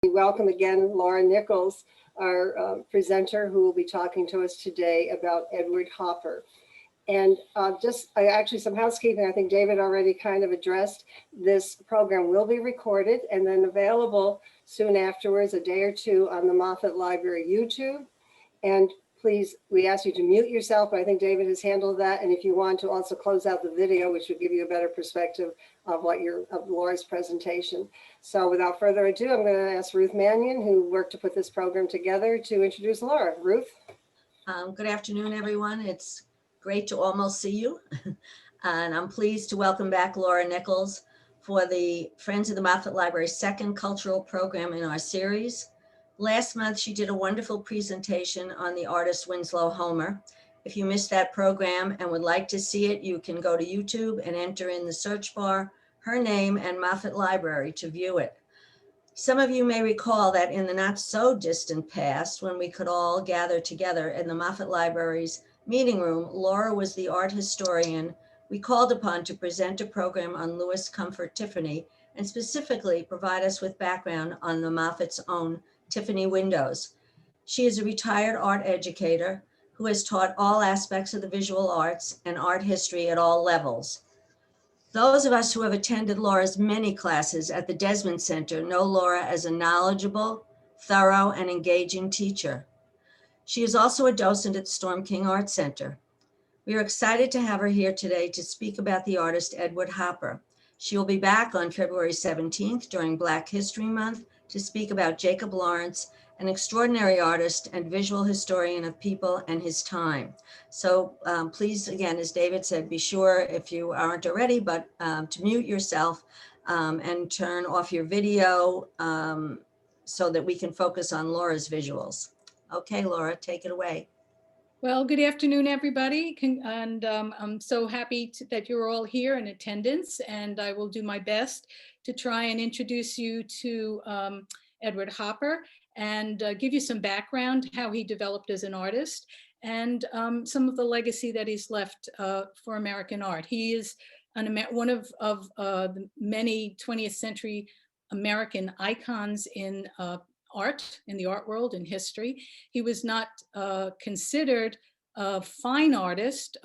We welcome again Laura Nicholls, our presenter, who will be talking to us today about Edward Hopper. And actually some housekeeping, I think David already kind of addressed. This program will be recorded and then available soon afterwards, a day or two, on the Moffat Library YouTube. And please, we ask you to mute yourself, but I think David has handled that. And if you want to also close out the video, which would give you a better perspective of Laura's presentation. So without further ado, I'm going to ask Ruth Mannion, who worked to put this program together, to introduce Laura. Ruth. Good afternoon, everyone. It's great to almost see you. And I'm pleased to welcome back Laura Nicholls for the Friends of the Moffat Library's second cultural program in our series. Last month, she did a wonderful presentation on the artist Winslow Homer. If you missed that program and would like to see it, you can go to YouTube and enter in the search bar her name and Moffat Library to view it. Some of you may recall that in the not so distant past, when we could all gather together in the Moffat Library's meeting room, Laura was the art historian we called upon to present a program on Louis Comfort Tiffany, and specifically provide us with background on the Moffat's own Tiffany windows. She is a retired art educator who has taught all aspects of the visual arts and art history at all levels. Those of us who have attended Laura's many classes at the Desmond Center know Laura as a knowledgeable, thorough, and engaging teacher. She is also a docent at Storm King Art Center. We are excited to have her here today to speak about the artist Edward Hopper. She will be back on February 17th during Black History Month to speak about Jacob Lawrence, an extraordinary artist and visual historian of people and his time. So please, again, as David said, be sure, if you aren't already, but to mute yourself and turn off your video so that we can focus on Laura's visuals. Okay, Laura, take it away. Well, good afternoon, everybody. And I'm so happy that you're all here in attendance, and I will do my best to try and introduce you to Edward Hopper and give you some background, how he developed as an artist, and some of the legacy that he's left for American art. He is one of the many 20th century American icons in art, in the art world, in history. He was not considered a fine artist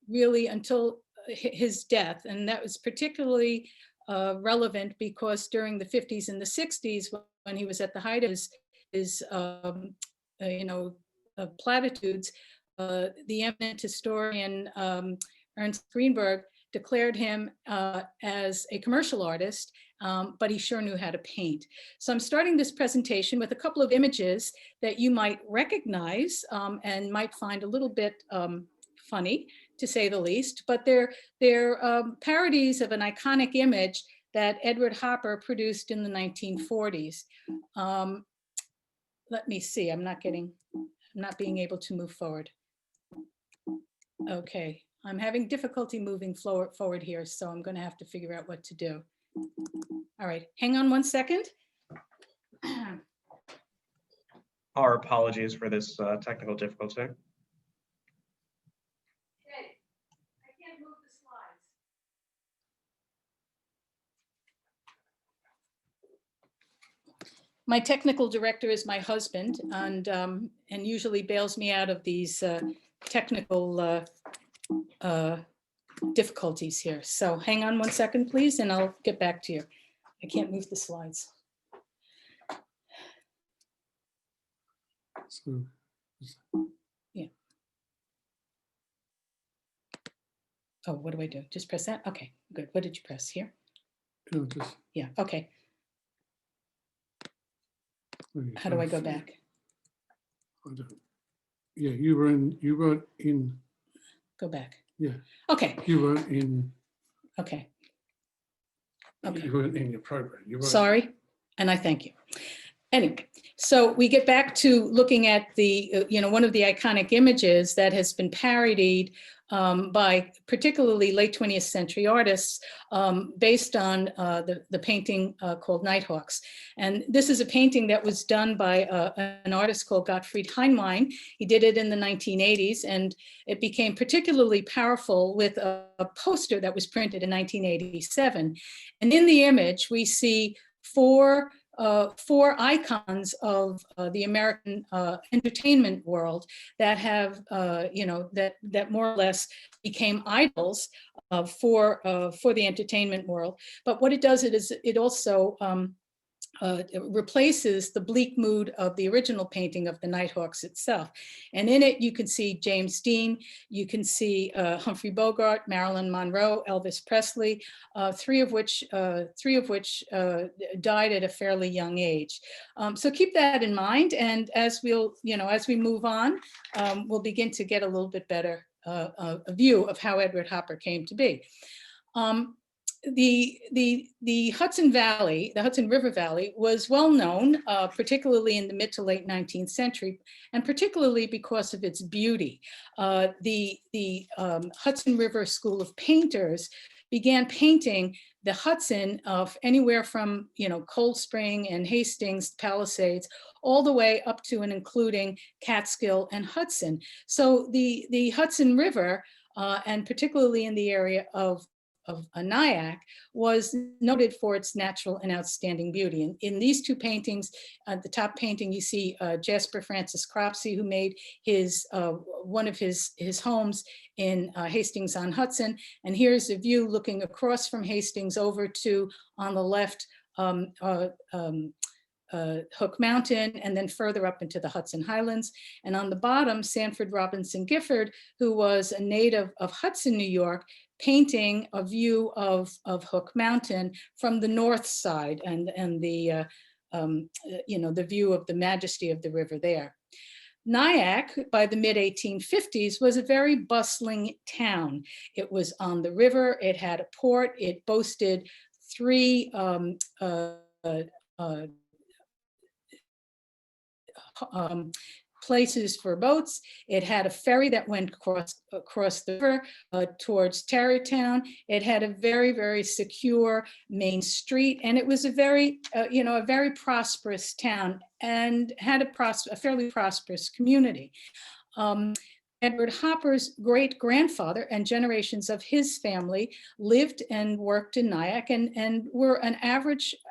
really until his death. And that was particularly relevant because during the 50s and the 60s, when he was at the height of his platitudes, the eminent historian Ernst Greenberg declared him as a commercial artist, but he sure knew how to paint. So I'm starting this presentation with a couple of images that you might recognize and might find a little bit funny, to say the least, but they're parodies of an iconic image that Edward Hopper produced in the 1940s. Let me see, I'm not being able to move forward. Okay. I'm having difficulty moving forward here, so I'm going to have to figure out what to do. All right, hang on one second. Our apologies for this technical difficulty. Okay, I can't move the slides. My technical director is my husband, and usually bails me out of these technical difficulties here. So hang on one second, please, and I'll get back to you. I can't move the slides. Yeah. Oh, what do I do? Just press that? Okay, good. What did you press here? Yeah, okay. How do I go back? I don't. Yeah, you were in. Go back. Yeah. Okay. You weren't in. Okay. Okay. You weren't in your program. You weren't. Sorry, and I thank you. Anyway, so we get back to looking at the, one of the iconic images that has been parodied by particularly late 20th century artists based on the painting called Nighthawks. And this is a painting that was done by an artist called Gottfried Heinlein. He did it in the 1980s, and it became particularly powerful with a poster that was printed in 1987. And in the image, we see four four icons of the American entertainment world that have, that more or less became idols for the entertainment world. But what it does is it also it replaces the bleak mood of the original painting of the Nighthawks itself. And in it, you can see James Dean, you can see Humphrey Bogart, Marilyn Monroe, Elvis Presley, three of which died at a fairly young age. So keep that in mind. And as as we move on, we'll begin to get a little bit better a view of how Edward Hopper came to be. The Hudson Valley, the Hudson River Valley, was well known, particularly in the mid to late 19th century, and particularly because of its beauty. The Hudson River School of Painters began painting the Hudson of anywhere from Cold Spring and Hastings, Palisades, all the way up to and including Catskill and Hudson. So the Hudson River, and particularly in the area of Nyack, was noted for its natural and outstanding beauty. And in these two paintings, the top painting, you see Jasper Francis Cropsey, who made one of his homes in Hastings on Hudson. And here's a view looking across from Hastings over to, on the left, Hook Mountain, and then further up into the Hudson Highlands. And on the bottom, Sanford Robinson Gifford, who was a native of Hudson, New York, painting a view of Hook Mountain from the north side, and the the view of the majesty of the river there. Nyack, by the mid-1850s, was a very bustling town. It was on the river, it had a port, it boasted three places for boats. It had a ferry that went across the river towards Tarrytown. It had a very, very secure main street, and it was a very, a very prosperous town, and had a fairly prosperous community. Edward Hopper's great-grandfather and generations of his family lived and worked in Nyack, and were an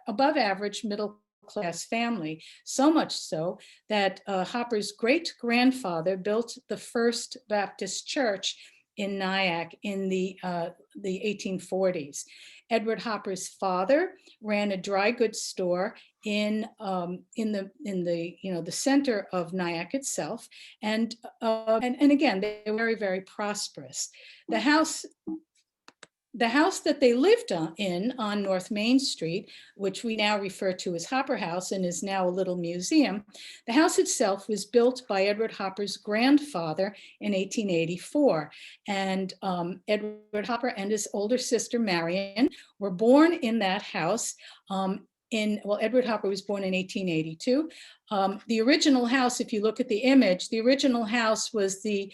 above average middle class family, so much so that Hopper's great-grandfather built the first Baptist church in Nyack in the 1840s. Edward Hopper's father ran a dry goods store in the center of Nyack itself, and again, they were very, very prosperous. The house that they lived in on North Main Street, which we now refer to as Hopper House and is now a little museum, the house itself was built by Edward Hopper's grandfather in 1884. And Edward Hopper and his older sister, Marion, were born in that house. Edward Hopper was born in 1882. The original house, if you look at the image, the original house was the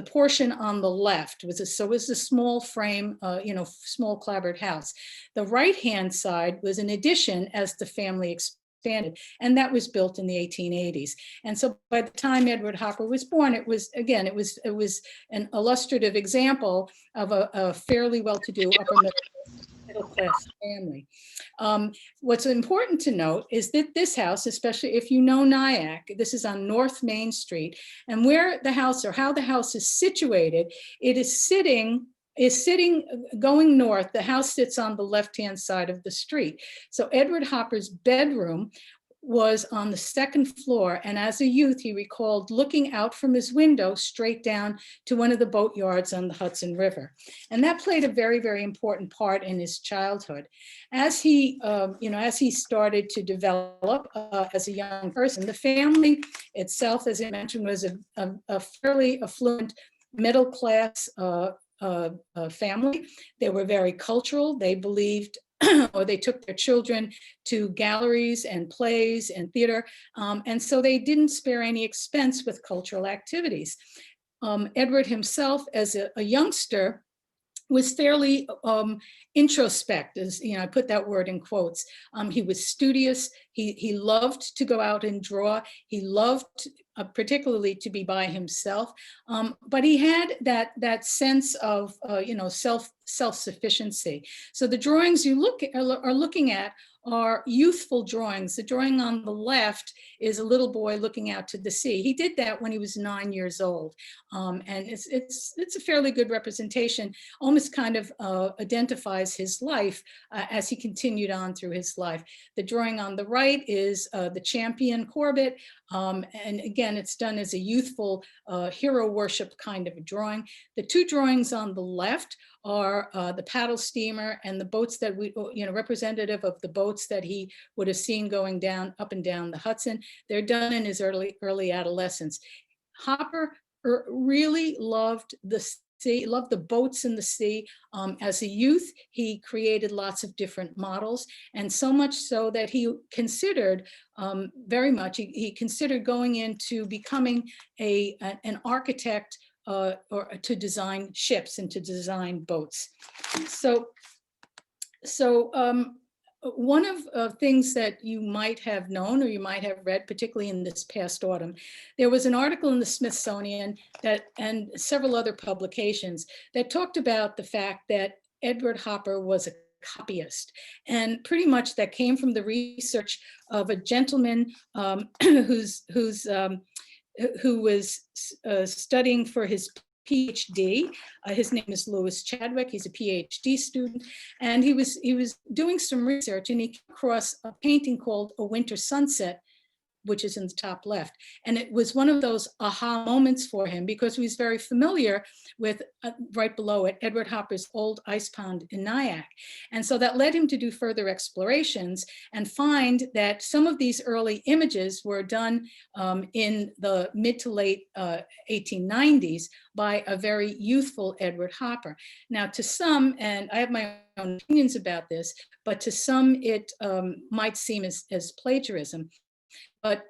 portion on the left was a small frame, small clapboard house. The right-hand side was an addition as the family expanded, and that was built in the 1880s. And so by the time Edward Hopper was born, it was an illustrative example of a fairly well-to-do upper middle class family. What's important to note is that this house, especially if you know Nyack, this is on North Main Street, and where the house, or how the house is situated, it is sitting going north. The house sits on the left-hand side of the street. So Edward Hopper's bedroom was on the second floor, and as a youth, he recalled looking out from his window straight down to one of the boatyards on the Hudson River. And that played a very, very important part in his childhood. As he started to develop as a young person, the family itself, as I mentioned, was a fairly affluent middle-class family. They were very cultural. They believed or they took their children to galleries and plays and theater. And so they didn't spare any expense with cultural activities. Edward himself, as a youngster, was fairly introspective. I put that word in quotes. He was studious. He loved to go out and draw. He loved particularly to be by himself. But he had that sense of self-sufficiency. So the drawings you are looking at are youthful drawings. The drawing on the left is a little boy looking out to the sea. He did that when he was 9 years old. And it's a fairly good representation, almost kind of identifies his life as he continued on through his life. The drawing on the right is the champion Corbett. And again, it's done as a youthful hero worship kind of a drawing. The two drawings on the left are the paddle steamer and the boats that representative of the boats that he would have seen going down, up and down the Hudson. They're done in his early adolescence. Hopper really loved the sea, loved the boats in the sea. As a youth, he created lots of different models, and so much so that he considered very much, he considered going into becoming an architect or to design ships and to design boats. So one of things that you might have known or you might have read, particularly in this past autumn, there was an article in the Smithsonian and several other publications that talked about the fact that Edward Hopper was a copyist, and pretty much that came from the research of a gentleman who was studying for his PhD. His name is Lewis Chadwick. He's a PhD student, and he was doing some research, and he came across a painting called A Winter Sunset, which is in the top left. And it was one of those aha moments for him because he was very familiar with, right below it, Edward Hopper's old ice pond in Nyack. And so that led him to do further explorations and find that some of these early images were done in the mid to late 1890s by a very youthful Edward Hopper. Now to some, and I have my own opinions about this, but to some it might seem as plagiarism. But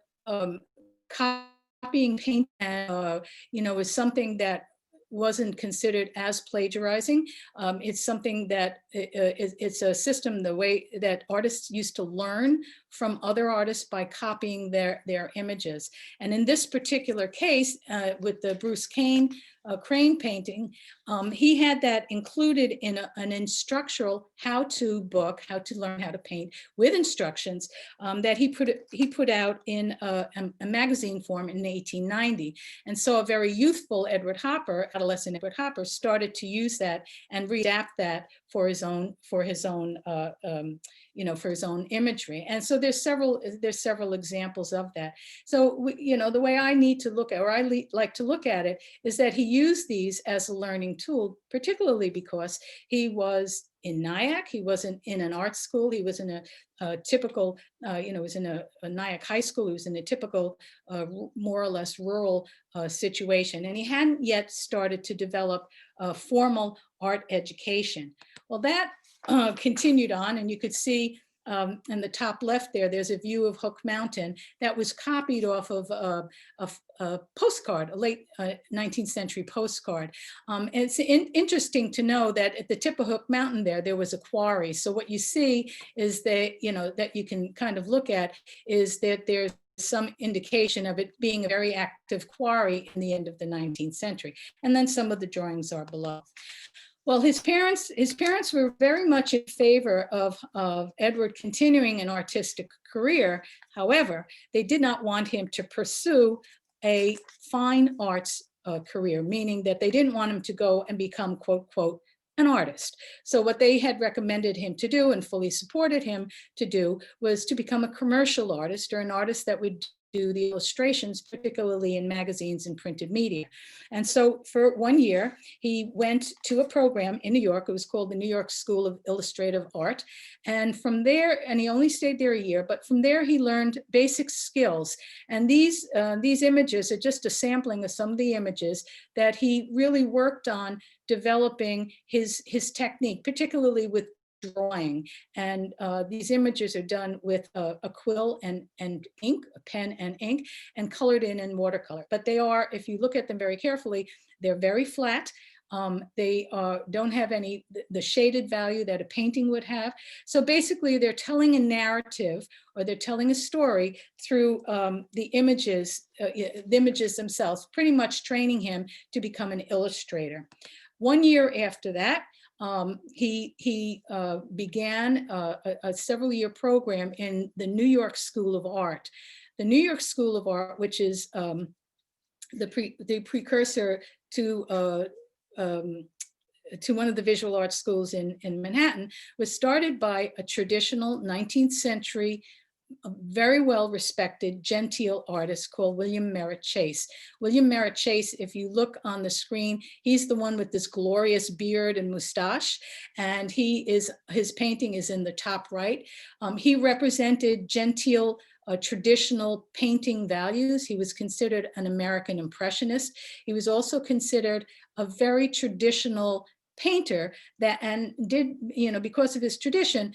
copying paint, is something that wasn't considered as plagiarizing. It's something that it's a system, the way that artists used to learn from other artists by copying their images. And in this particular case, with the Bruce Crane painting, he had that included in an instructional how-to book, how to learn how to paint, with instructions that he put out in a magazine form in 1890. And so a very youthful adolescent Edward Hopper, started to use that and readapt that for his own imagery. And so there's several examples of that. So the way I need to look at, or I like to look at it, is that he used these as a learning tool, particularly because he was in Nyack. He wasn't in an art school. He was in a typical, was in a Nyack high school. He was in a typical, more or less rural situation. And he hadn't yet started to develop formal art education. Well, that continued on, and you could see in the top left there's a view of Hook Mountain that was copied off of a postcard, a late 19th century postcard. It's interesting to know that at the tip of Hook Mountain there was a quarry. So what you see is that, that you can kind of look at is that there's some indication of it being a very active quarry in the end of the 19th century. And then some of the drawings are below. Well, his parents were very much in favor of Edward continuing an artistic career. However, they did not want him to pursue a fine arts career, meaning that they didn't want him to go and become, quote, quote, an artist. So what they had recommended him to do and fully supported him to do was to become a commercial artist, or an artist that would do the illustrations, particularly in magazines and printed media. And so for 1 year, he went to a program in New York. It was called the New York School of Illustrative Art. And from there, and he only stayed there a year, but from there he learned basic skills. And these images are just a sampling of some of the images that he really worked on developing his technique, particularly with drawing. And these images are done with a quill and ink, a pen and ink, and colored in watercolor. But they are, if you look at them very carefully, they're very flat. They don't have the shaded value that a painting would have. So basically they're telling a narrative, or they're telling a story through the images themselves, pretty much training him to become an illustrator. 1 year after that, he began a several-year program in the New York School of Art. The New York School of Art, which is the precursor to one of the visual arts schools in Manhattan, was started by a traditional 19th century, very well respected, genteel artist called William Merritt Chase. William Merritt Chase, if you look on the screen, he's the one with this glorious beard and mustache, and his painting is in the top right. He represented genteel, traditional painting values. He was considered an American Impressionist. He was also considered a very traditional painter that, and did, because of his tradition,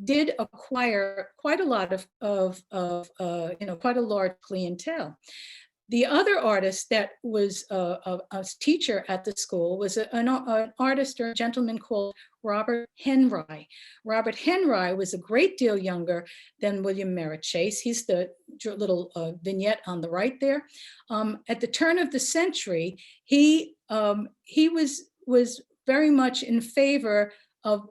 did acquire quite a lot of quite a large clientele. The other artist that was a teacher at the school was an artist or a gentleman called Robert Henry. Robert Henry was a great deal younger than William Merritt Chase. He's the little vignette on the right there. At the turn of the century, he was very much in favor of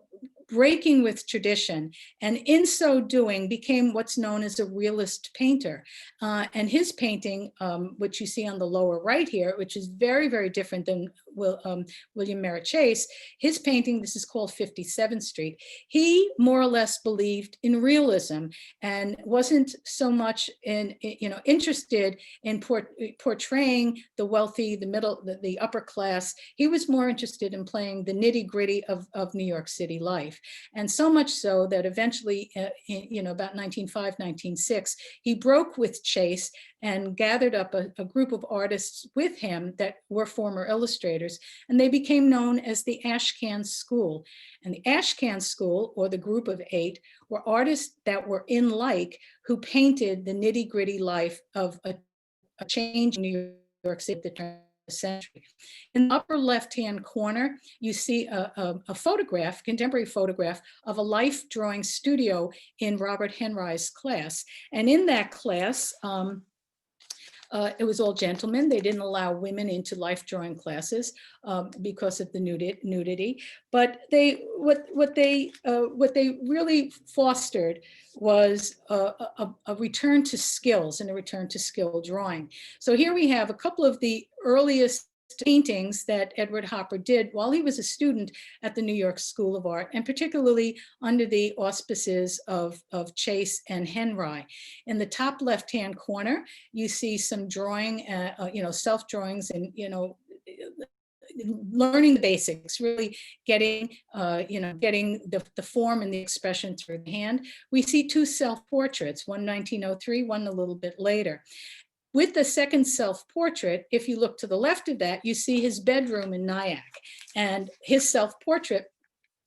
breaking with tradition, and in so doing became what's known as a realist painter. And his painting, which you see on the lower right here, which is very, very different than William Merritt Chase, his painting, this is called 57th Street, he more or less believed in realism and wasn't so much interested in portraying the wealthy, the middle, the upper class. He was more interested in playing the nitty-gritty of New York City life. And so much so that eventually, about 1905, 1906, he broke with Chase and gathered up a group of artists with him that were former illustrators, and they became known as the Ashkan School. And the Ashkan School, or the group of 8, were artists that were in like, who painted the nitty-gritty life of a change in New York City at the turn century. In the upper left-hand corner, you see a photograph, contemporary photograph of a life drawing studio in Robert Henry's class. And in that class, it was all gentlemen. They didn't allow women into life drawing classes because of the nudity. But what they really fostered was a return to skills and a return to skill drawing. So here we have a couple of the earliest paintings that Edward Hopper did while he was a student at the New York School of Art, and particularly under the auspices of Chase and Henry. In the top left-hand corner, you see some drawing, self-drawings, and learning the basics, really getting the form and the expression through the hand. We see 2 self-portraits, one 1903, one a little bit later. With the second self-portrait, if you look to the left of that, you see his bedroom in Nyack, and his self-portrait,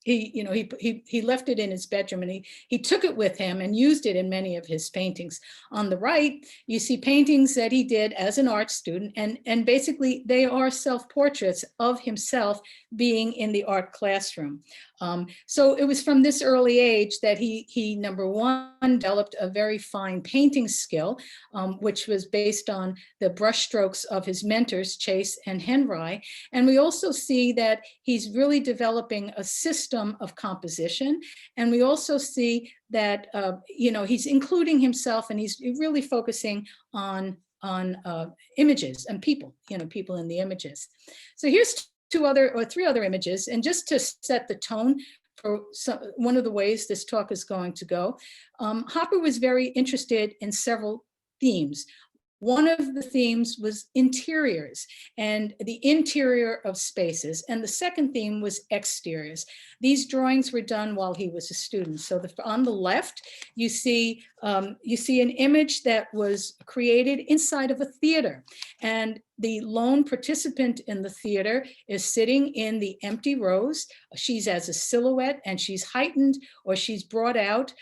he left it in his bedroom, and he took it with him and used it in many of his paintings. On the right, you see paintings that he did as an art student, and basically they are self-portraits of himself being in the art classroom. So it was from this early age that he number one, developed a very fine painting skill, which was based on the brushstrokes of his mentors, Chase and Henry. And we also see that he's really developing a system of composition. And we also see that, he's including himself, and he's really focusing on images and people, people in the images. So here's 3 other images, and just to set the tone for one of the ways this talk is going to go, Hopper was very interested in several themes. One of the themes was interiors and the interior of spaces, and the second theme was exteriors. These drawings were done while he was a student. So on the left, you see an image that was created inside of a theater, and the lone participant in the theater is sitting in the empty rows. She's as a silhouette, and she's heightened, or she's brought out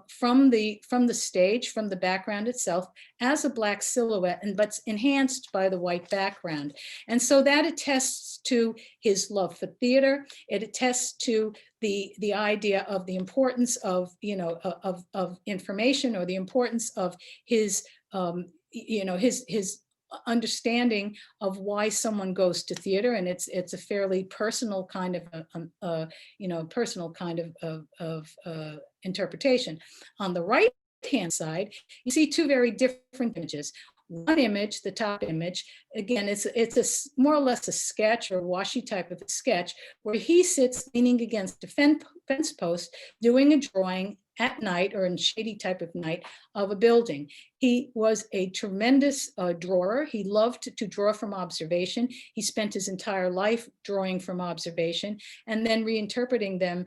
from the stage, from the background itself, as a Black silhouette, and but's enhanced by the white background. And so that attests to his love for theater. It attests to the idea of the importance of of information, or the importance of his his understanding of why someone goes to theater, and it's a fairly personal kind of personal kind of interpretation. On the right hand side, you see two very different images. One image, the top image, again, it's more or less a sketch or washi type of a sketch where he sits leaning against a fence post doing a drawing at night or in shady type of night of a building. He was a tremendous drawer. He loved to draw from observation. He spent his entire life drawing from observation and then reinterpreting them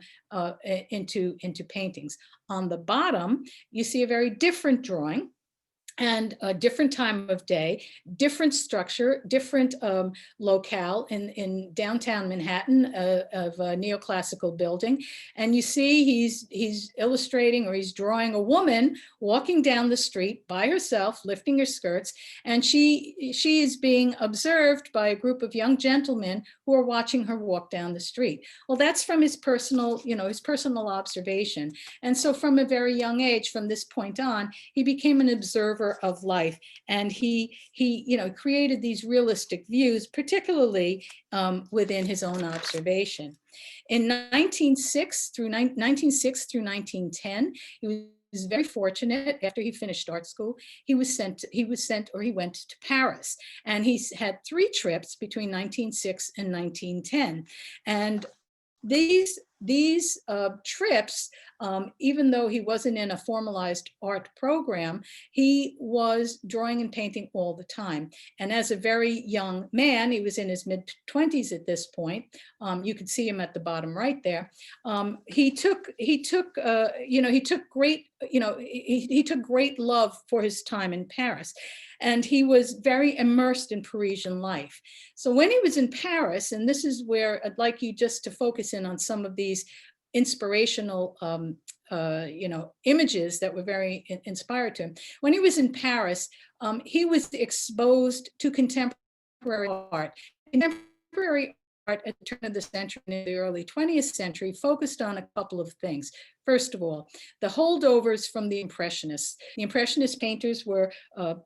into paintings. On the bottom, you see a very different drawing and a different time of day, different structure, different locale in downtown Manhattan of a neoclassical building. And you see he's illustrating or he's drawing a woman walking down the street by herself, lifting her skirts, and she is being observed by a group of young gentlemen who are watching her walk down the street. Well, that's from his personal, his personal observation. And so from a very young age, from this point on, he became an observer of life, and he created these realistic views, particularly within his own observation. In 1906 through 1910, he was very fortunate. After he finished art school, he went to Paris, and he had 3 trips between 1906 and 1910, and these trips, even though he wasn't in a formalized art program, he was drawing and painting all the time. And as a very young man, he was in his mid-20s at this point. You could see him at the bottom right there. He took great love for his time in Paris, and he was very immersed in Parisian life. So when he was in Paris, and this is where I'd like you just to focus in on some of these inspirational images that were very inspired to him. When he was in Paris, he was exposed to contemporary art. Contemporary art at the turn of the century and in the early 20th century focused on a couple of things. First of all, the holdovers from the Impressionists. The Impressionist painters were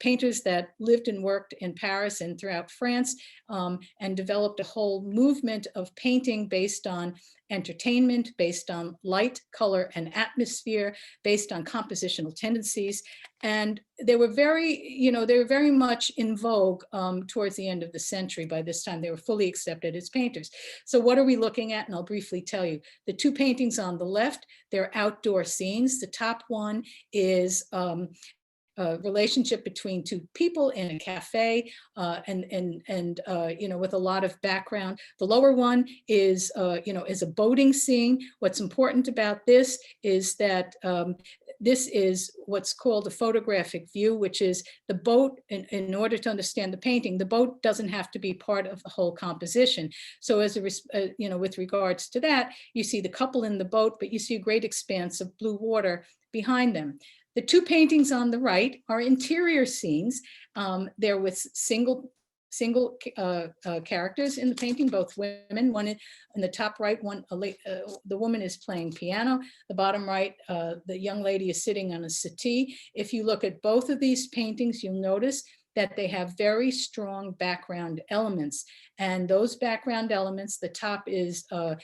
painters that lived and worked in Paris and throughout France, and developed a whole movement of painting based on entertainment, based on light, color, and atmosphere, based on compositional tendencies. And they were very much in vogue towards the end of the century. By this time, they were fully accepted as painters. So what are we looking at? And I'll briefly tell you. The 2 paintings on the left, they're outdoor scenes. The top one is a relationship between 2 people in a cafe, with a lot of background. The lower one is a boating scene. What's important about this is that this is what's called a photographic view, which is the boat. In order to understand the painting, the boat doesn't have to be part of the whole composition. So with regards to that, you see the couple in the boat, but you see a great expanse of blue water behind them. The 2 paintings on the right are interior scenes. They're with single characters in the painting, both women. One in the top right, the woman is playing piano. The bottom right, the young lady is sitting on a settee. If you look at both of these paintings, you'll notice that they have very strong background elements. And those background elements, the top is the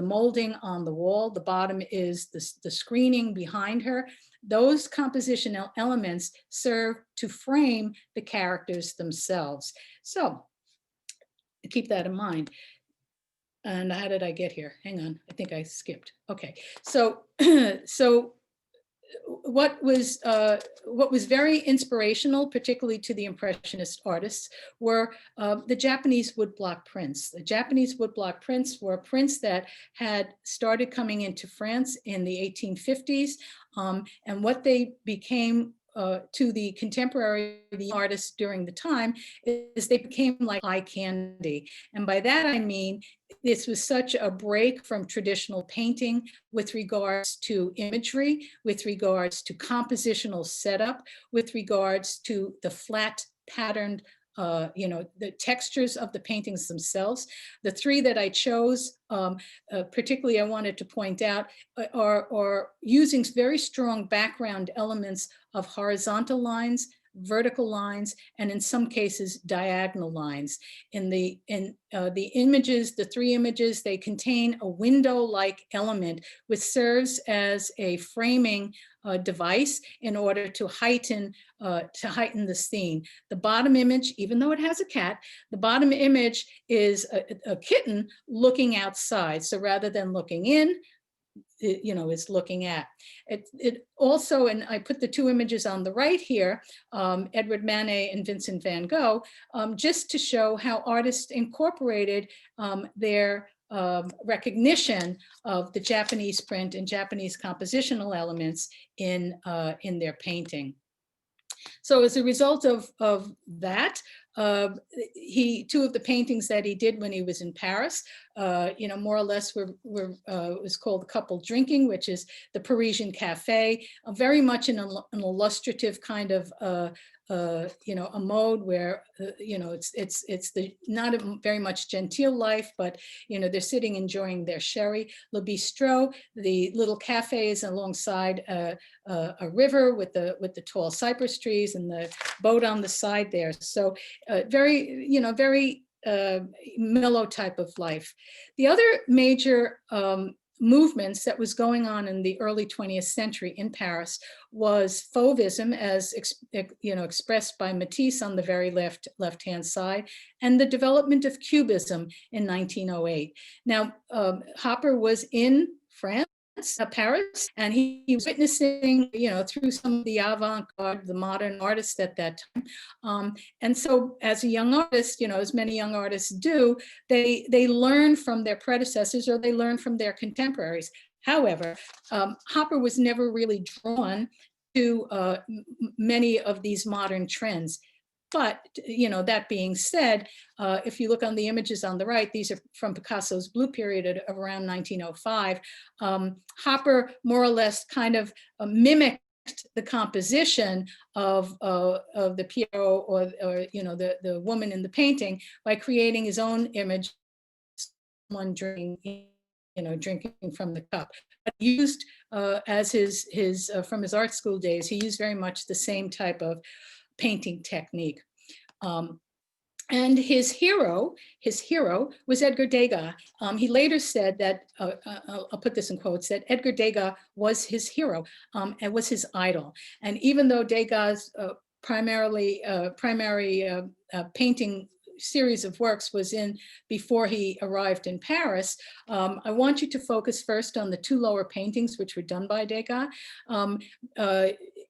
molding on the wall, the bottom is the screening behind her. Those compositional elements serve to frame the characters themselves. So keep that in mind. And how did I get here? Hang on, I think I skipped. Okay, so what was very inspirational, particularly to the Impressionist artists, were the Japanese woodblock prints. The Japanese woodblock prints were prints that had started coming into France in the 1850s, and what they became to the contemporary artists during the time is they became like eye candy. And by that I mean, this was such a break from traditional painting with regards to imagery, with regards to compositional setup, with regards to the flat patterned the textures of the paintings themselves. The 3 that I chose, particularly I wanted to point out, are using very strong background elements of horizontal lines, vertical lines, and in some cases diagonal lines. In the images, the three images, they contain a window-like element which serves as a framing device in order to heighten the scene. The bottom image, even though it has a cat, the bottom image is a kitten looking outside. So rather than looking in, is looking at. It also, and I put the two images on the right here, Edward Manet and Vincent van Gogh, just to show how artists incorporated their recognition of the Japanese print and Japanese compositional elements in their painting. So as a result of that, two of the paintings that he did when he was in Paris, more or less was called The Couple Drinking, which is the Parisian cafe, very much in an illustrative kind of a mode where it's not a very much genteel life, but they're sitting enjoying their sherry. Le Bistrot, the little cafes alongside a river with the tall cypress trees and the boat on the side there. So very mellow type of life. The other major movements that was going on in the early 20th century in Paris was Fauvism, as expressed by Matisse on the very left-hand side, and the development of Cubism in 1908. Now, Hopper was in France, Paris, and he was witnessing, through some of the avant-garde, the modern artists at that time. And so as a young artist, as many young artists do, they learn from their predecessors or they learn from their contemporaries. However, Hopper was never really drawn to many of these modern trends. But, that being said, if you look on the images on the right, these are from Picasso's Blue period of around 1905. Hopper more or less kind of mimicked the composition of the Pierrot or the woman in the painting by creating his own image, someone drinking from the cup. But used as his from his art school days, he used very much the same type of painting technique. And his hero was Edgar Degas. He later said that, I'll put this in quotes, that Edgar Degas was his hero and was his idol. And even though Degas' primary painting series of works was in before he arrived in Paris, I want you to focus first on the two lower paintings which were done by Degas.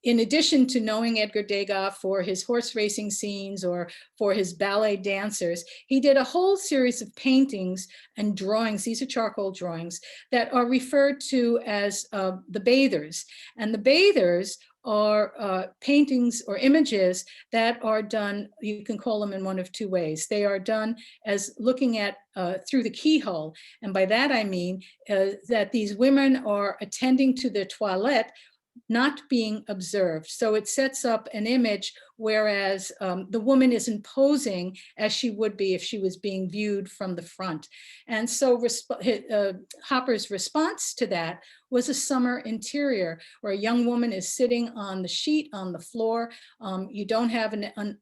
In addition to knowing Edgar Degas for his horse racing scenes or for his ballet dancers, he did a whole series of paintings and drawings, these are charcoal drawings, that are referred to as the bathers. And the bathers are paintings or images that are done, you can call them in one of two ways. They are done as looking at through the keyhole. And by that I mean that these women are attending to their toilette, not being observed. So it sets up an image, whereas the woman isn't posing as she would be if she was being viewed from the front. And so Hopper's response to that was a summer interior where a young woman is sitting on the sheet on the floor. You don't have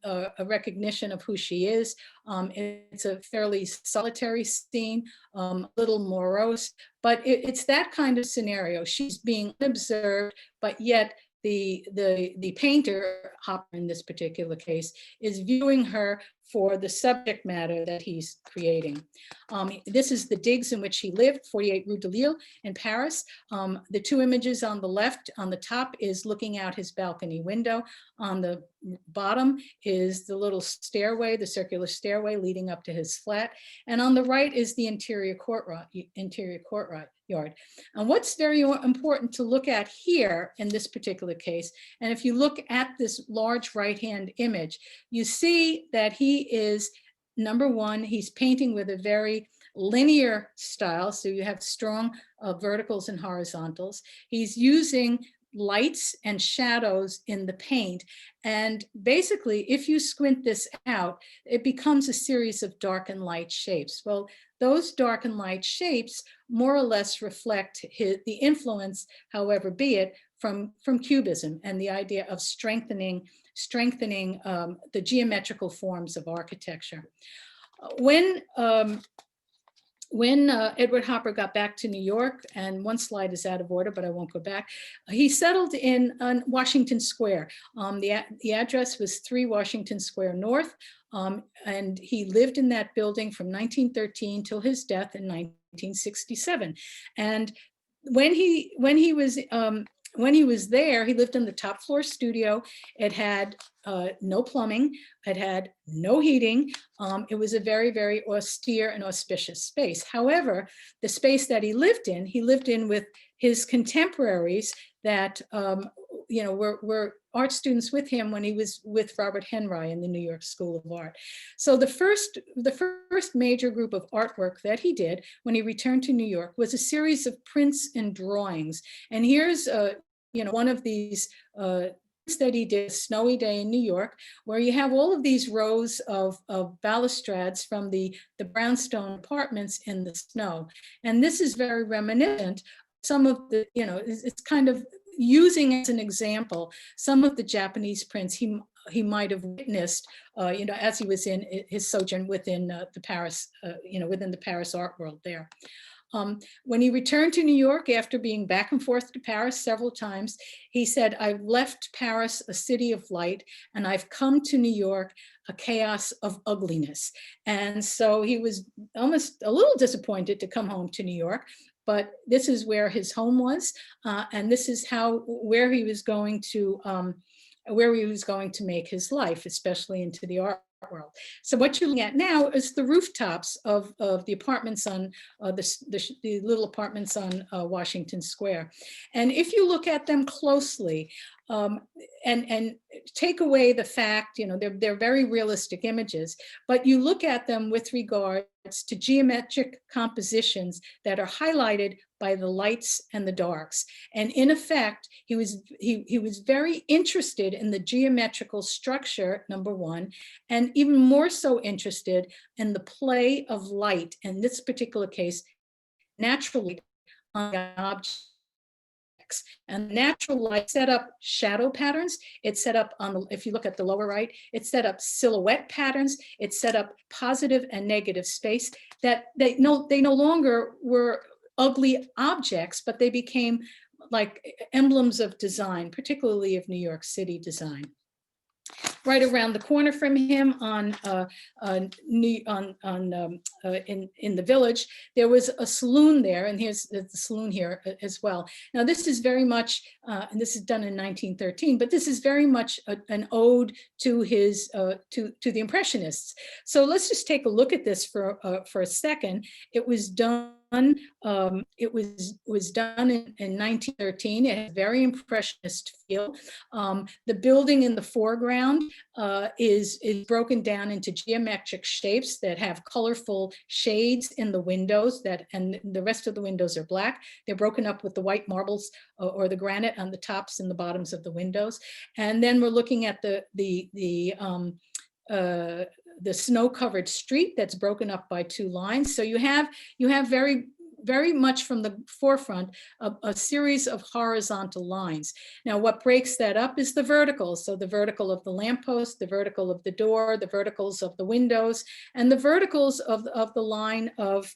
a recognition of who she is. It's a fairly solitary scene, a little morose, but it's that kind of scenario. She's being observed, but yet the painter, Hopper in this particular case, is viewing her for the subject matter that he's creating. This is the digs in which he lived, 48 Rue de Lille in Paris. The two images on the left, on the top is looking out his balcony window. On the bottom is the little stairway, the circular stairway leading up to his flat. And on the right is the interior courtyard. And what's very important to look at here in this particular case, and if you look at this large right-hand image, you see that he is, number one, he's painting with a very linear style. So you have strong verticals and horizontals. He's using lights and shadows in the paint. And basically, if you squint this out, it becomes a series of dark and light shapes. Well, those dark and light shapes more or less reflect the influence, however be it, from Cubism and the idea of strengthening strengthening the geometrical forms of architecture. When Edward Hopper got back to New York, and one slide is out of order, but I won't go back, he settled in on Washington Square. The address was 3 Washington Square North, and he lived in that building from 1913 till his death in 1967. And when he was there, he lived in the top floor studio. It had no plumbing. It had no heating. It was a very, very austere and auspicious space. However, the space that he lived in with his contemporaries that were art students with him when he was with Robert Henry in the New York School of Art. So the first major group of artwork that he did when he returned to New York was a series of prints and drawings. And here's one of these that he did, a snowy day in New York, where you have all of these rows of balustrades from the brownstone apartments in the snow. And this is very reminiscent. Some of the, it's kind of using as an example some of the Japanese prints he might have witnessed, as he was in his sojourn within the Paris, within the Paris art world there. When he returned to New York after being back and forth to Paris several times, he said, "I've left Paris, a city of light, and I've come to New York, a chaos of ugliness." And so he was almost a little disappointed to come home to New York, but this is where his home was, and this is where he was going to make his life, especially into the art world. So what you're looking at now is the rooftops of the apartments on the little apartments on Washington Square. And if you look at them closely and take away the fact, they're very realistic images, but you look at them with regards to geometric compositions that are highlighted by the lights and the darks. And in effect, he was very interested in the geometrical structure, number one, and even more so interested in the play of light, in this particular case, natural light on objects. And natural light set up shadow patterns. It set up if you look at the lower right, it set up silhouette patterns. It set up positive and negative space that they no longer were ugly objects, but they became like emblems of design, particularly of New York City design. Right around the corner from him in the Village, there was a saloon there, and here's the saloon here as well. Now this is very much, and this is done in 1913, but this is very much an ode to his to the Impressionists. So let's just take a look at this for a second. It was done. It was done in 1913. It has a very impressionist feel. The building in the foreground is broken down into geometric shapes that have colorful shades in the windows, and the rest of the windows are black. They're broken up with the white marbles or the granite on the tops and the bottoms of the windows. And then we're looking at the snow-covered street that's broken up by 2 lines. So you have very, very much from the forefront a series of horizontal lines. Now, what breaks that up is the verticals. So the vertical of the lamppost, the vertical of the door, the verticals of the windows, and the verticals of the line of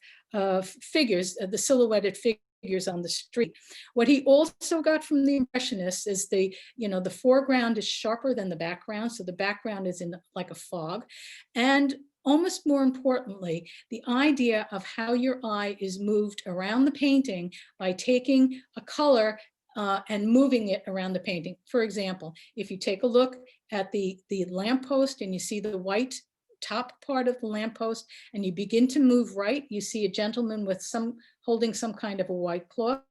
figures, the silhouetted figures on the street. What he also got from the Impressionists is the foreground is sharper than the background. So the background is in like a fog. And almost more importantly, the idea of how your eye is moved around the painting by taking a color and moving it around the painting. For example, if you take a look at the lamppost and you see the white top part of the lamppost and you begin to move right, you see a gentleman with holding some kind of a white cloth.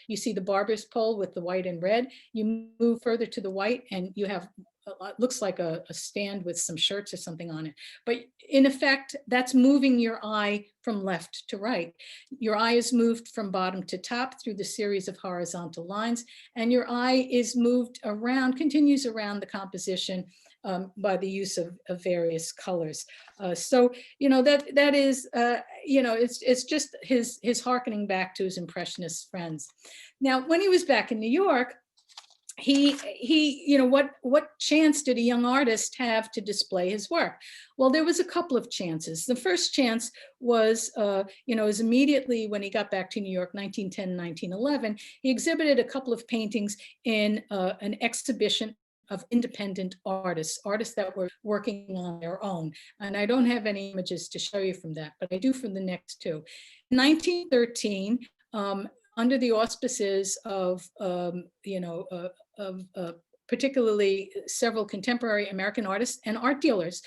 You see the barber's pole with the white and red. You move further to the white and you have looks like a stand with some shirts or something on it. But in effect, that's moving your eye from left to right. Your eye is moved from bottom to top through the series of horizontal lines, and your eye is moved around, continues around the composition by the use of various colors. So, that is, it's just his hearkening back to his Impressionist friends. Now, when he was back in New York, he, what chance did a young artist have to display his work? Well, there was a couple of chances. The first chance was, was immediately when he got back to New York, 1910, 1911, he exhibited a couple of paintings in an exhibition of independent artists that were working on their own. And I don't have any images to show you from that, but I do from the next two. In 1913, under the auspices of, particularly several contemporary American artists and art dealers,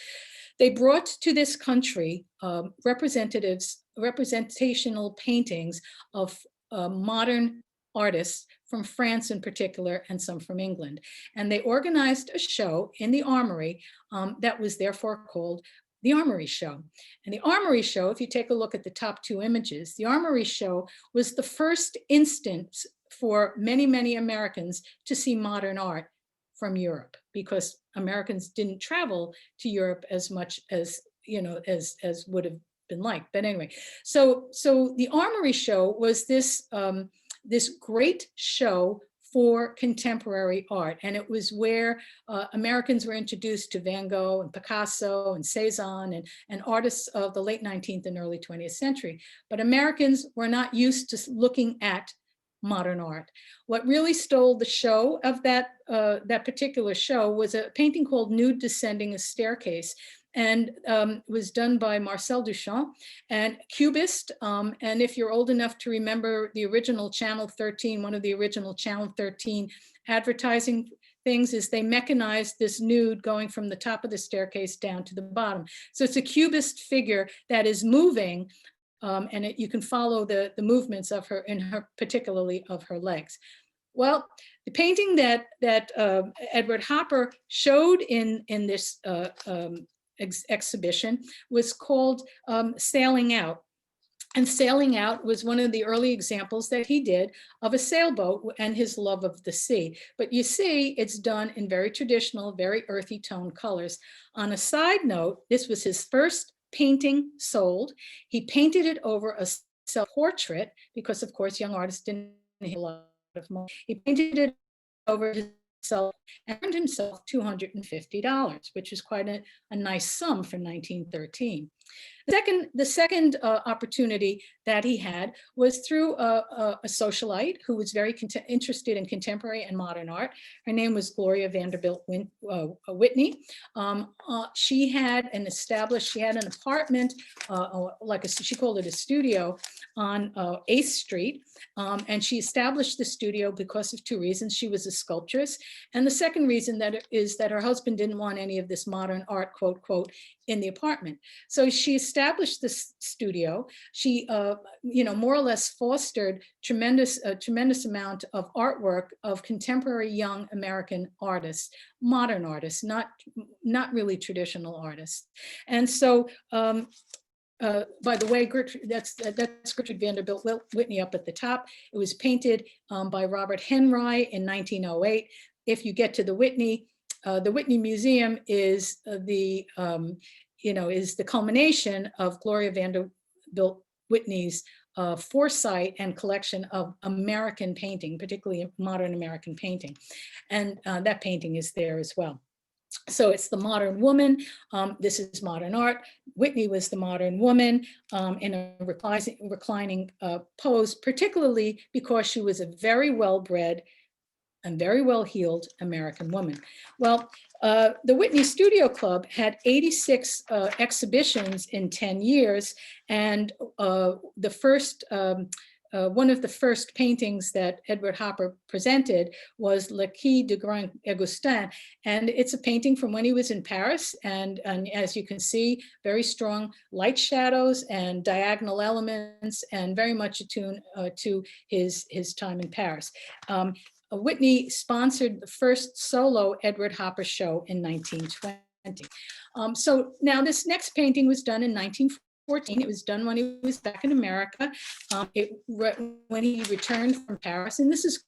they brought to this country representational paintings of modern artists from France in particular, and some from England. And they organized a show in the Armory that was therefore called the Armory Show. And the Armory Show, if you take a look at the top two images, the Armory Show was the first instance for many, many Americans to see modern art from Europe, because Americans didn't travel to Europe as much as, as would have been liked. But anyway, so the Armory Show was this, this great show for contemporary art. And it was where Americans were introduced to Van Gogh and Picasso and Cezanne and artists of the late 19th and early 20th century. But Americans were not used to looking at modern art. What really stole the show of that particular show was a painting called Nude Descending a Staircase, and was done by Marcel Duchamp and Cubist. And if you're old enough to remember the original Channel 13, one of the original Channel 13 advertising things is they mechanized this nude going from the top of the staircase down to the bottom. So it's a Cubist figure that is moving, and you can follow the movements of her, particularly of her legs. Well, the painting that Edward Hopper showed in this exhibition was called Sailing Out. And Sailing Out was one of the early examples that he did of a sailboat and his love of the sea. But you see, it's done in very traditional, very earthy tone colors. On a side note, this was his first painting sold. He painted it over a self-portrait because, of course, young artists didn't have a lot of money. He painted it over himself and earned himself $250, which is quite a nice sum for 1913. The second opportunity that he had was through a socialite who was very interested in contemporary and modern art. Her name was Gloria Vanderbilt Whitney. She had an apartment, she called it a studio on 8th Street. And she established the studio because of two reasons. She was a sculptress. And the second reason is that her husband didn't want any of this modern art, quote, quote, in the apartment. So she established this studio. She, more or less fostered a tremendous amount of artwork of contemporary young American artists, modern artists, not really traditional artists. And so, by the way, that's Gertrude Vanderbilt Whitney up at the top. It was painted by Robert Henry in 1908. If you get to the Whitney Museum is the culmination of Gloria Vanderbilt Whitney's foresight and collection of American painting, particularly modern American painting. And that painting is there as well. So it's the modern woman. This is modern art. Whitney was the modern woman in a reclining pose, particularly because she was a very well-bred and very well-heeled American woman. Well, the Whitney Studio Club had 86 exhibitions in 10 years, and one of the first paintings that Edward Hopper presented was Qui De Grande Agustan, and it's a painting from when he was in Paris, and as you can see, very strong light shadows and diagonal elements, and very much attuned to his time in Paris. Whitney sponsored the first solo Edward Hopper show in 1920. So now this next painting was done in 1914. It was done when he was back in America, when he returned from Paris. And this is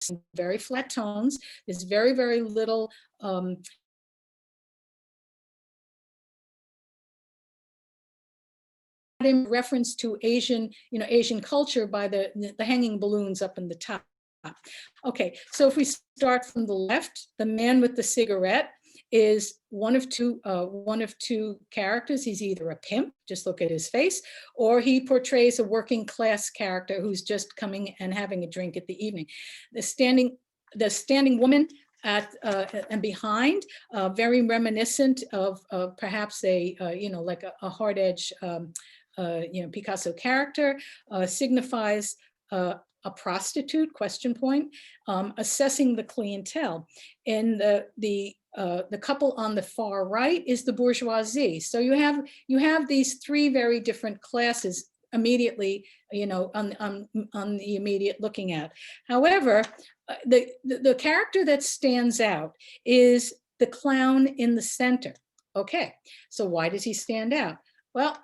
some very flat tones. There's very, very little in reference to Asian, Asian culture by the hanging balloons up in the top. Okay, so if we start from the left, the man with the cigarette is one of two characters. He's either a pimp, just look at his face, or he portrays a working class character who's just coming and having a drink at the evening. The standing woman at and behind, very reminiscent of perhaps a like a hard edge Picasso character, signifies a prostitute, question point, assessing the clientele. In the couple on the far right is the bourgeoisie. So you have these three very different classes immediately, on the immediate looking at. However, the character that stands out is the clown in the center. Okay, so why does he stand out? Well,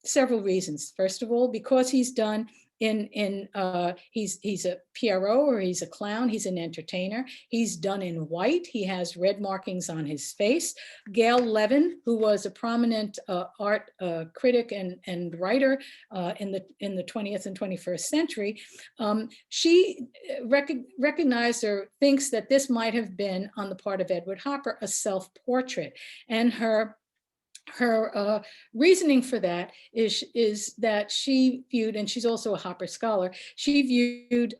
several reasons. First of all, because he's done he's a PRO, or he's a clown, he's an entertainer. He's done in white. He has red markings on his face. Gail Levin, who was a prominent art critic and writer in the 20th and 21st century, she recognized or thinks that this might have been, on the part of Edward Hopper, a self-portrait. And her reasoning for that is that she viewed, and she's also a Hopper scholar, she viewed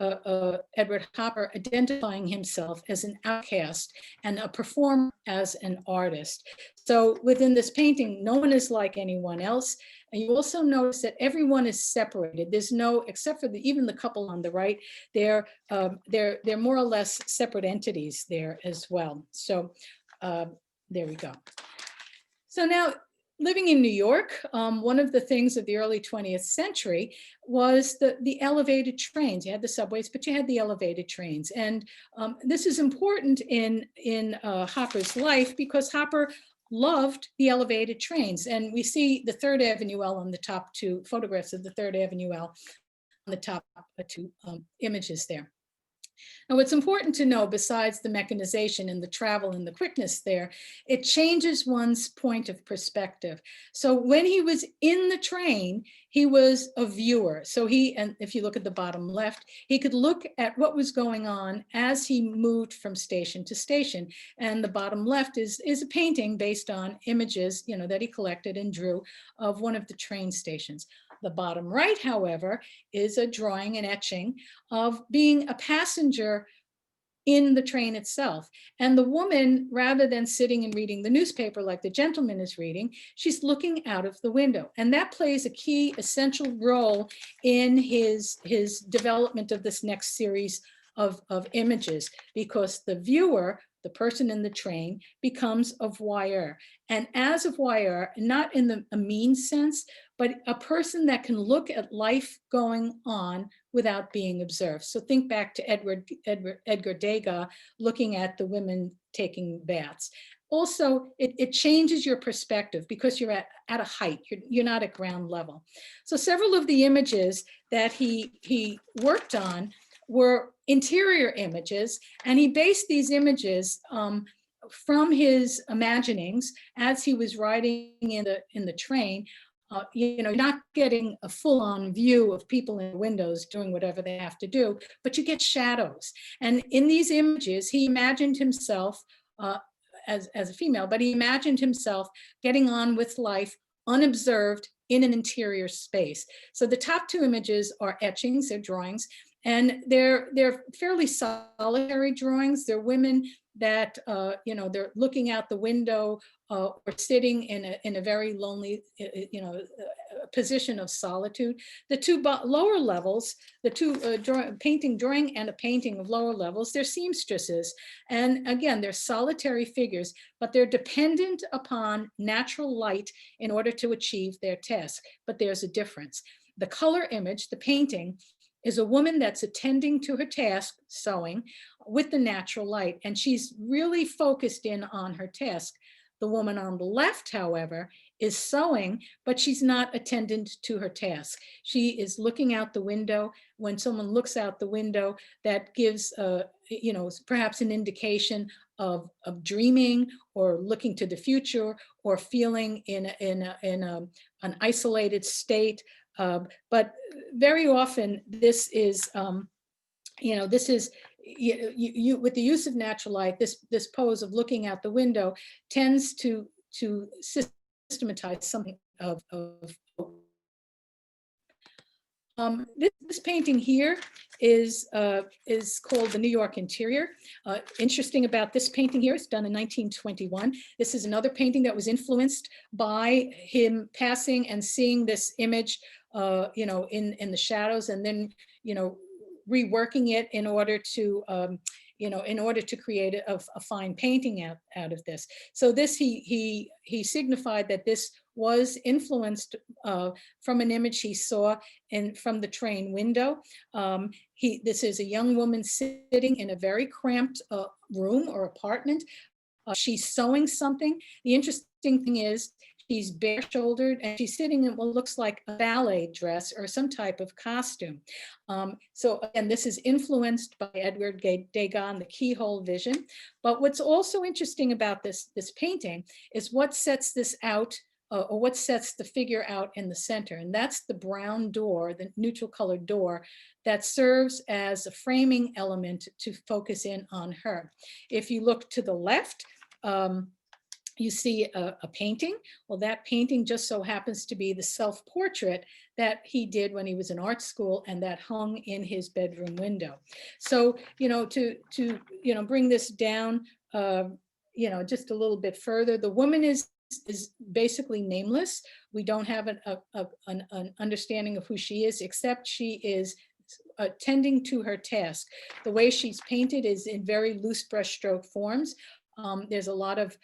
Edward Hopper identifying himself as an outcast and a performer as an artist. So within this painting, no one is like anyone else. And you also notice that everyone is separated. There's no, except for even the couple on the right, they're more or less separate entities there as well. So there we go. So now, living in New York, one of the things of the early 20th century was the elevated trains. You had the subways, but you had the elevated trains. And this is important in Hopper's life, because Hopper loved the elevated trains. And we see the 3rd Avenue L on the top two photographs of the 3rd Avenue L on the top two images there. Now, what's important to know, besides the mechanization and the travel and the quickness there, it changes one's point of perspective. So when he was in the train, he was a viewer. So and if you look at the bottom left, he could look at what was going on as he moved from station to station. And the bottom left is a painting based on images, that he collected and drew of one of the train stations. The bottom right, however, is a drawing, an etching of being a passenger in the train itself. And the woman, rather than sitting and reading the newspaper like the gentleman is reading, she's looking out of the window. And that plays a key, essential role in his development of this next series of images, because the viewer, the person in the train, becomes a voyeur. And as a voyeur, not in a mean sense, but a person that can look at life going on without being observed. So think back to Edgar Degas looking at the women taking baths. Also, it changes your perspective, because you're at a height, you're not at ground level. So several of the images that he worked on were interior images, and he based these images from his imaginings as he was riding in the train. Not getting a full-on view of people in the windows doing whatever they have to do, but you get shadows. And in these images, he imagined himself as a female, but he imagined himself getting on with life unobserved in an interior space. So the top two images are etchings, they're drawings, and they're fairly solitary drawings. They're women that they're looking out the window or sitting in a very lonely position of solitude. The two lower levels, the two drawing and a painting of lower levels, they're seamstresses, and again they're solitary figures, but they're dependent upon natural light in order to achieve their task. But there's a difference. The color image, the painting, is a woman that's attending to her task, sewing, with the natural light, and she's really focused in on her task. The woman on the left, however, is sewing, but she's not attendant to her task. She is looking out the window. When someone looks out the window, that gives, perhaps an indication of dreaming or looking to the future or feeling in an isolated state. But very often this is, with the use of natural light, this pose of looking out the window tends to systematize something of this painting here is called The New York Interior. Interesting about this painting here, it's done in 1921. This is another painting that was influenced by him passing and seeing this image, in the shadows, and then, reworking it in order to, create a fine painting out of this. So this, he signified that this was influenced from an image he saw from the train window. This is a young woman sitting in a very cramped room or apartment. She's sewing something. The interesting thing is she's bare-shouldered and she's sitting in what looks like a ballet dress or some type of costume. So again, this is influenced by Edgar Degas and the keyhole vision. But what's also interesting about this painting is what sets this out, or what sets the figure out in the center. And that's the brown door, the neutral colored door, that serves as a framing element to focus in on her. If you look to the left, you see a painting. Well, that painting just so happens to be the self-portrait that he did when he was in art school, and that hung in his bedroom window. So, to bring this down, just a little bit further, the woman is basically nameless. We don't have an understanding of who she is, except she is attending to her task. The way she's painted is in very loose brushstroke forms. There's a lot of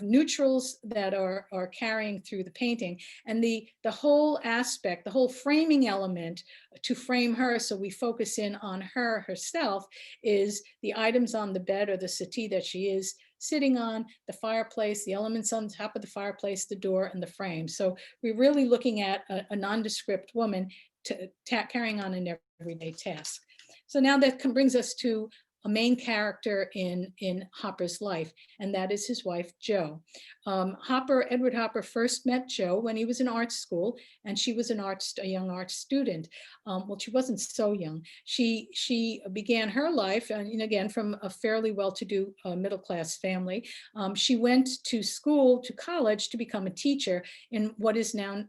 neutrals that are carrying through the painting, and the whole aspect, the whole framing element to frame her, so we focus in on her herself, is the items on the bed or the settee that she is sitting on, the fireplace, the elements on top of the fireplace, the door, and the frame. So we're really looking at a nondescript woman carrying on an everyday task. So now that brings us to a main character in Hopper's life, and that is his wife, Jo. Edward Hopper first met Jo when he was in art school, and she was a young art student. Well, she wasn't so young. She began her life, and again, from a fairly well-to-do middle-class family. She went to college to become a teacher in what is now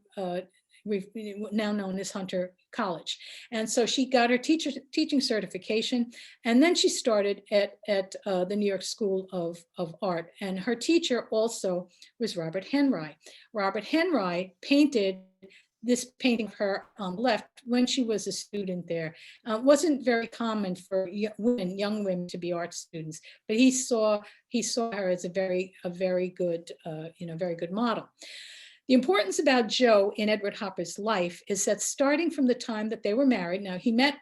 known as Hunter College. And so she got her teaching certification, and then she started at the New York School of Art. And her teacher also was Robert Henry. Robert Henry painted this painting of her on the left when she was a student there. It wasn't very common for young women to be art students, but he saw her as a very good model. The importance about Jo in Edward Hopper's life is that starting from the time that they were married, now he met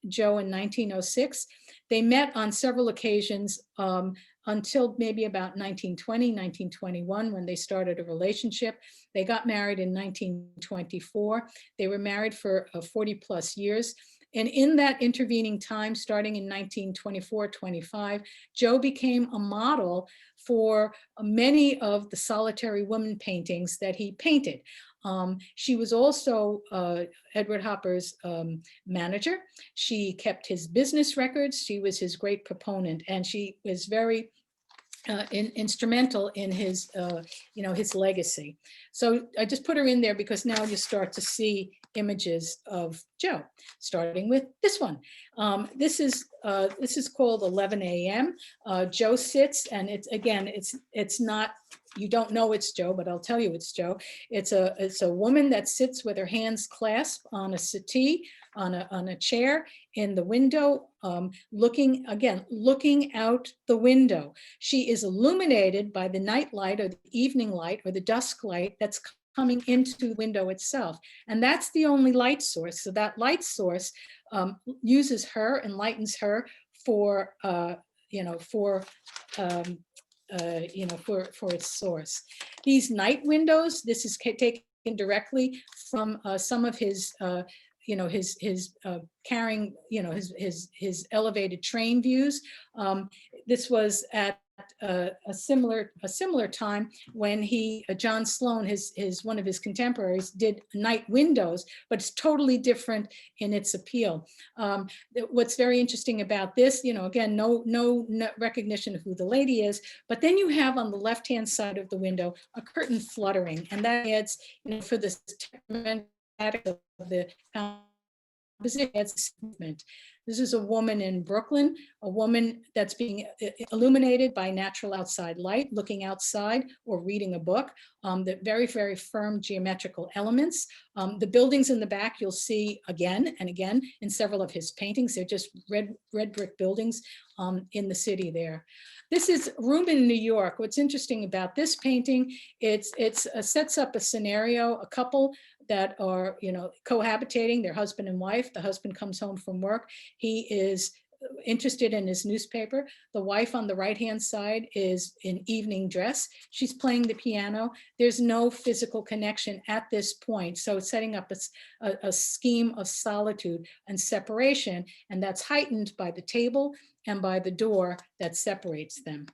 Jo in 1906. They met on several occasions until maybe about 1920, 1921, when they started a relationship. They got married in 1924. They were married for 40 plus years. And in that intervening time, starting in 1924-25, Jo became a model for many of the solitary woman paintings that he painted. She was also Edward Hopper's manager. She kept his business records. She was his great proponent, and she was very instrumental in his legacy. So I just put her in there because now you start to see images of Jo, starting with this one. This is called 11 a.m. Jo sits, and it's not, you don't know it's Jo, but I'll tell you it's Jo. It's a woman that sits with her hands clasped on a settee, on a chair in the window, looking out the window. She is illuminated by the night light or the evening light or the dusk light that's coming into the window itself. And that's the only light source. So that light source uses her, enlightens her for for its source. These night windows, this is taken directly from some of his carrying, his elevated train views. This was at a similar time when John Sloan, one of his contemporaries, did night windows, but it's totally different in its appeal. What's very interesting about this, again, no recognition of who the lady is, but then you have on the left-hand side of the window a curtain fluttering, and that adds, for the of the composition, adds movement. This is a woman in Brooklyn, a woman that's being illuminated by natural outside light, looking outside or reading a book. The very, very firm geometrical elements. The buildings in the back you'll see again and again in several of his paintings. They're just red brick buildings in the city there. This is a room in New York. What's interesting about this painting, it sets up a scenario, a couple that are, cohabitating, their husband and wife. The husband comes home from work. He is interested in his newspaper. The wife on the right-hand side is in evening dress. She's playing the piano. There's no physical connection at this point. So it's setting up a scheme of solitude and separation, and that's heightened by the table and by the door that separates them.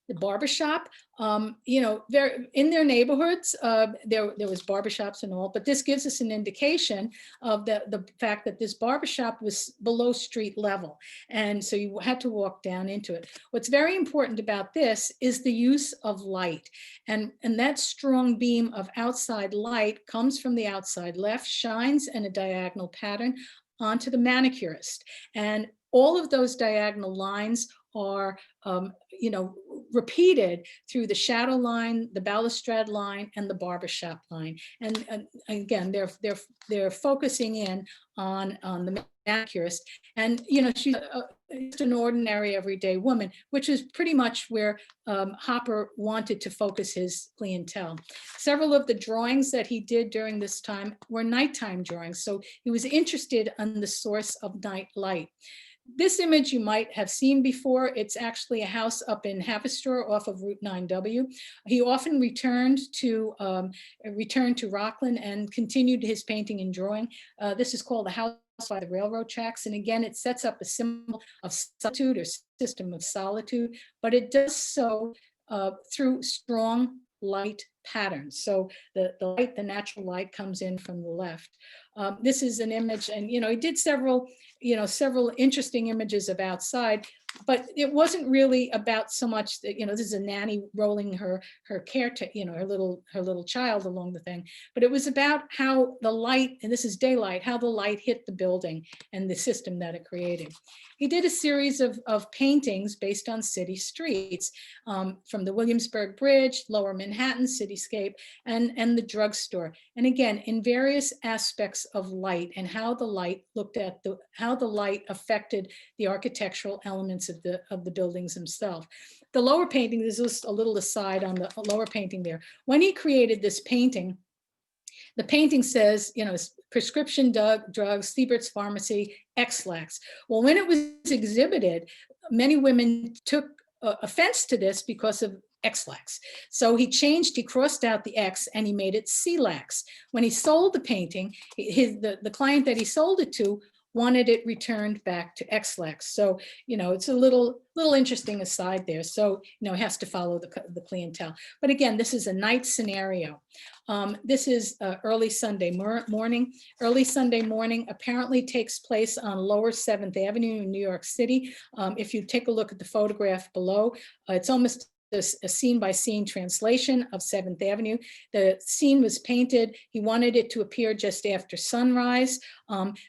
The barbershop, they're in their neighborhoods. There was barbershops and all, but this gives us an indication of the fact that this barbershop was below street level. And so you had to walk down into it. What's very important about this is the use of light. And that strong beam of outside light comes from the outside left, shines in a diagonal pattern onto the manicurist. And all of those diagonal lines are, repeated through the shadow line, the balustrade line, and the barbershop line. And again, they're focusing in on the manicurist. And she's just an ordinary everyday woman, which is pretty much where Hopper wanted to focus his clientele. Several of the drawings that he did during this time were nighttime drawings. So he was interested in the source of night light. This image you might have seen before. It's actually a house up in Haverstraw off of Route 9W. He often returned to Rockland and continued his painting and drawing. This is called the House by the Railroad Tracks. And again, it sets up a symbol of solitude or system of solitude, but it does so through strong light patterns. So the light, the natural light comes in from the left. This is an image, and he did several interesting images of outside, but it wasn't really about so much that, this is a nanny rolling her her little child along the thing, but it was about how the light, and this is daylight, how the light hit the building and the system that it created. He did a series of paintings based on city streets, from the Williamsburg Bridge, Lower Manhattan cityscape, and the drugstore. And again, in various aspects of light and how the light how the light affected the architectural elements of the buildings themselves. The lower painting, there's just a little aside on the lower painting there. When he created this painting, the painting says, prescription drugs, Siebert's Pharmacy, X-Lax. Well, when it was exhibited, many women took offense to this because of X-Lax. So he crossed out the X and he made it C-Lax. When he sold the painting, the client that he sold it to wanted it returned back to X-Lax. So, it's a little interesting aside there. So, it has to follow the clientele. But again, this is a night scenario. This is early Sunday morning. Early Sunday morning apparently takes place on Lower 7th Avenue in New York City. If you take a look at the photograph below, it's almost a scene-by-scene translation of 7th Avenue. The scene was painted. He wanted it to appear just after sunrise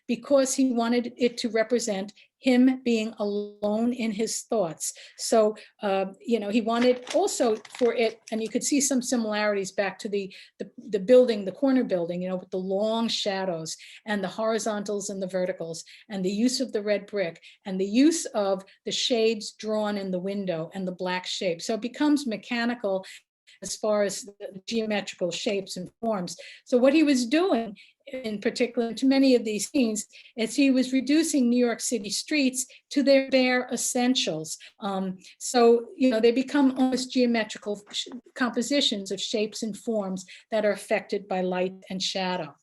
because he wanted it to represent him being alone in his thoughts. So, he wanted also for it, and you could see some similarities back to the building, the corner building, with the long shadows and the horizontals and the verticals, and the use of the red brick, and the use of the shades drawn in the window and the black shape. So it becomes mechanical as far as the geometrical shapes and forms. So what he was doing in particular to many of these scenes, is he was reducing New York City streets to their bare essentials. So, they become almost geometrical compositions of shapes and forms that are affected by light and shadow.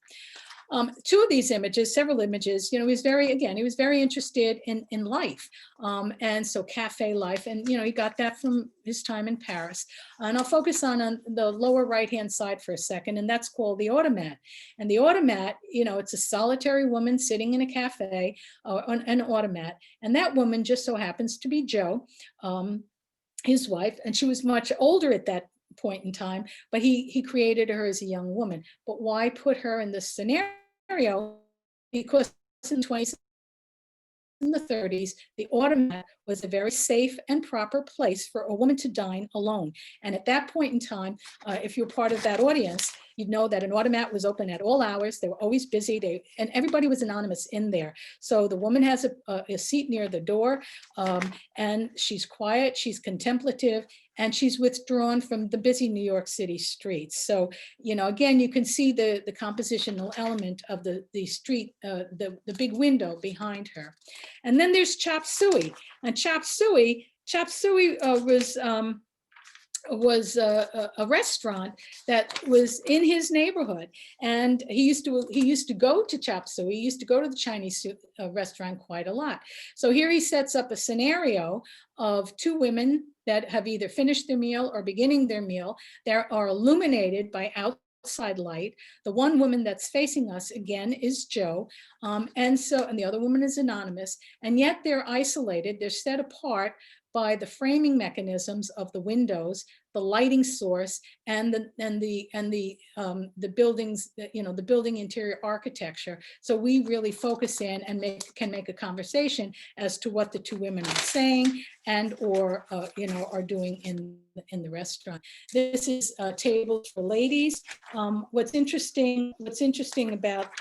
Two of these images, several images, he was very interested in life. And so cafe life, and, he got that from his time in Paris. And I'll focus on the lower right-hand side for a second, and that's called the automat. And the automat, it's a solitary woman sitting in a cafe on an automat. And that woman just so happens to be Jo, his wife, and she was much older at that point in time, but he created her as a young woman. But why put her in this scenario? Because in the 20s and the 30s, the automat was a very safe and proper place for a woman to dine alone. And at that point in time, if you're part of that audience, you'd know that an automat was open at all hours. They were always busy, and everybody was anonymous in there. So the woman has a seat near the door, and she's quiet, she's contemplative, and she's withdrawn from the busy New York City streets. So, again, you can see the compositional element of the street, the big window behind her. And then there's Chop Suey. And Chop Suey was a restaurant that was in his neighborhood, and he used to go to Chop Suey. He used to go to the Chinese restaurant quite a lot. So here he sets up a scenario of two women that have either finished their meal or beginning their meal. They are illuminated by outside light. The one woman that's facing us again is Jo, and the other woman is anonymous, and yet they're isolated. They're set apart by the framing mechanisms of the windows, the lighting source, and the buildings, the building interior architecture. So we really focus in and can make a conversation as to what the two women are saying and or are doing in the restaurant. This is tables for ladies. What's interesting about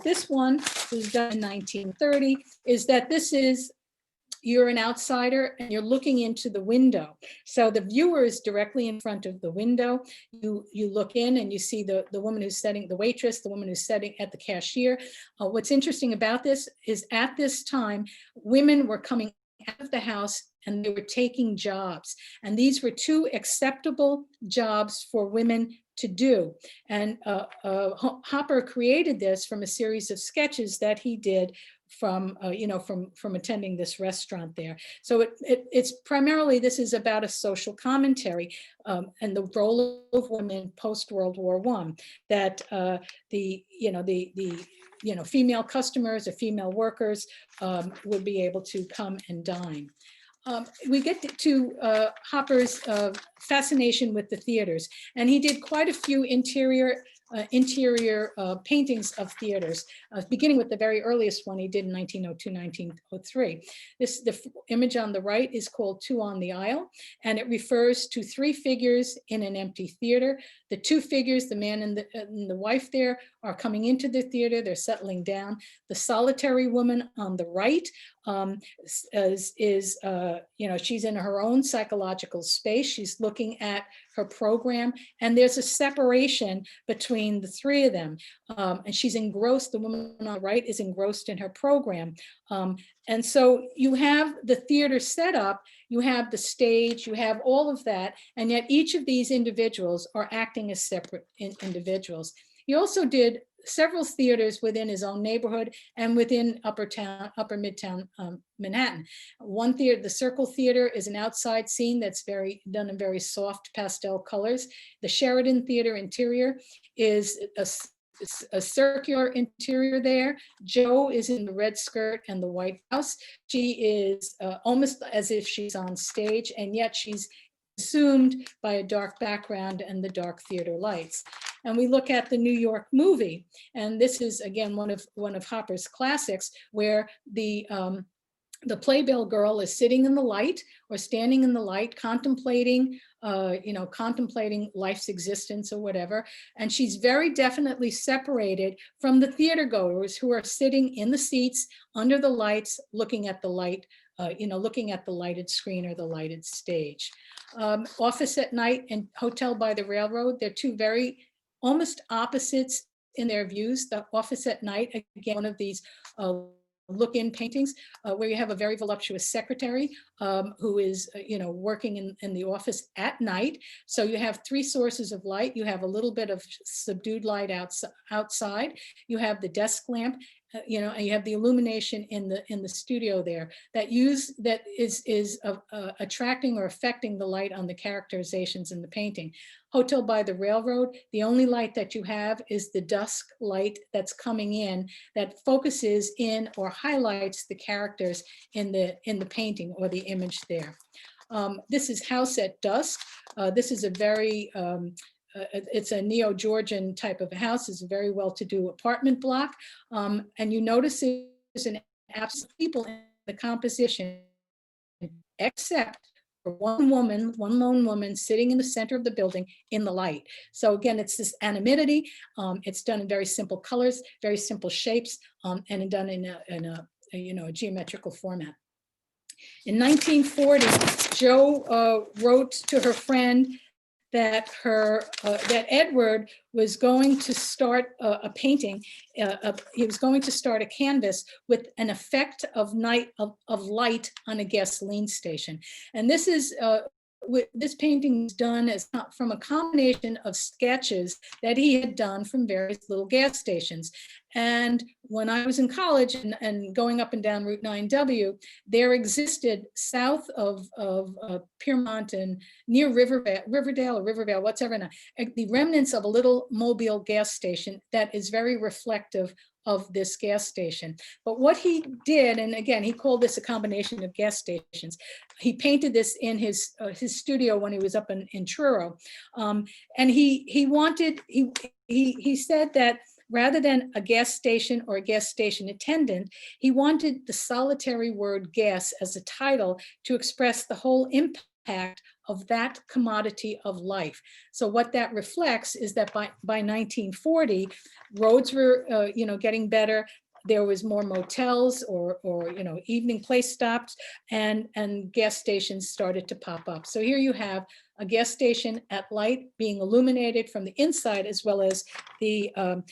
this one, it was done in 1930, is that you're an outsider and you're looking into the window. So the viewer is directly in front of the window. You look in and you see the woman who's setting, the waitress, the woman who's setting at the cashier. What's interesting about this is at this time, women were coming out of the house and they were taking jobs. And these were two acceptable jobs for women to do. And Hopper created this from a series of sketches that he did from attending this restaurant there. So it's primarily, this is about a social commentary and the role of women post World War I, that the female customers or female workers would be able to come and dine. We get to Hopper's fascination with the theaters, and he did quite a few interior paintings of theaters, beginning with the very earliest one he did in 1902, 1903. The image on the right is called Two on the Aisle, and it refers to three figures in an empty theater. The two figures, the man and the wife there, are coming into the theater, they're settling down. The solitary woman on the right she's in her own psychological space. She's looking at her program, and there's a separation between the three of them. And she's engrossed, the woman on the right is engrossed in her program. And so you have the theater set up, you have the stage, you have all of that, and yet each of these individuals are acting as separate individuals. He also did several theaters within his own neighborhood and within upper midtown Manhattan. One theater, the Circle Theater, is an outside scene that's done in very soft pastel colors. The Sheridan Theater interior is a circular interior there. Jo is in the red skirt and the white blouse. She is almost as if she's on stage, and yet she's consumed by a dark background and the dark theater lights. And we look at the New York movie, and this is again one of Hopper's classics, where the playbill girl is sitting in the light or standing in the light, contemplating life's existence or whatever. And she's very definitely separated from the theater goers who are sitting in the seats under the lights, looking at the light, looking at the lighted screen or the lighted stage. Office at Night and Hotel by the Railroad, they're two very almost opposites in their views. The Office at Night, again, one of these look-in paintings where you have a very voluptuous secretary who is, working in the office at night. So you have three sources of light. You have a little bit of subdued light outside. You have the desk lamp, and you have the illumination in the studio there that is attracting or affecting the light on the characterizations in the painting. Hotel by the Railroad, the only light that you have is the dusk light that's coming in that focuses in or highlights the characters in the painting or the image there. This is House at Dusk. This is a very it's a neo-Georgian type of a house. It's a very well-to-do apartment block. And you notice there's an absence of people in the composition, except for one lone woman sitting in the center of the building in the light. So again, it's this anonymity. It's done in very simple colors, very simple shapes, and done in a geometrical format. In 1940, Jo wrote to her friend that Edward was going to start a painting. He was going to start a canvas with an effect of light on a gasoline station. And this is this painting is done from a combination of sketches that he had done from various little gas stations. And when I was in college and going up and down Route 9W, there existed south of Piermont and near Riverdale, whatever now, the remnants of a little Mobile gas station that is very reflective of this gas station. But what he did, and again, he called this a combination of gas stations. He painted this in his studio when he was up in Truro. And he said that rather than a gas station or a gas station attendant, he wanted the solitary word gas as a title to express the whole impact of that commodity of life. So what that reflects is that by 1940, roads were getting better. There was more motels or evening place stops, and gas stations started to pop up. So here you have a gas station at light being illuminated from the inside, as well as the and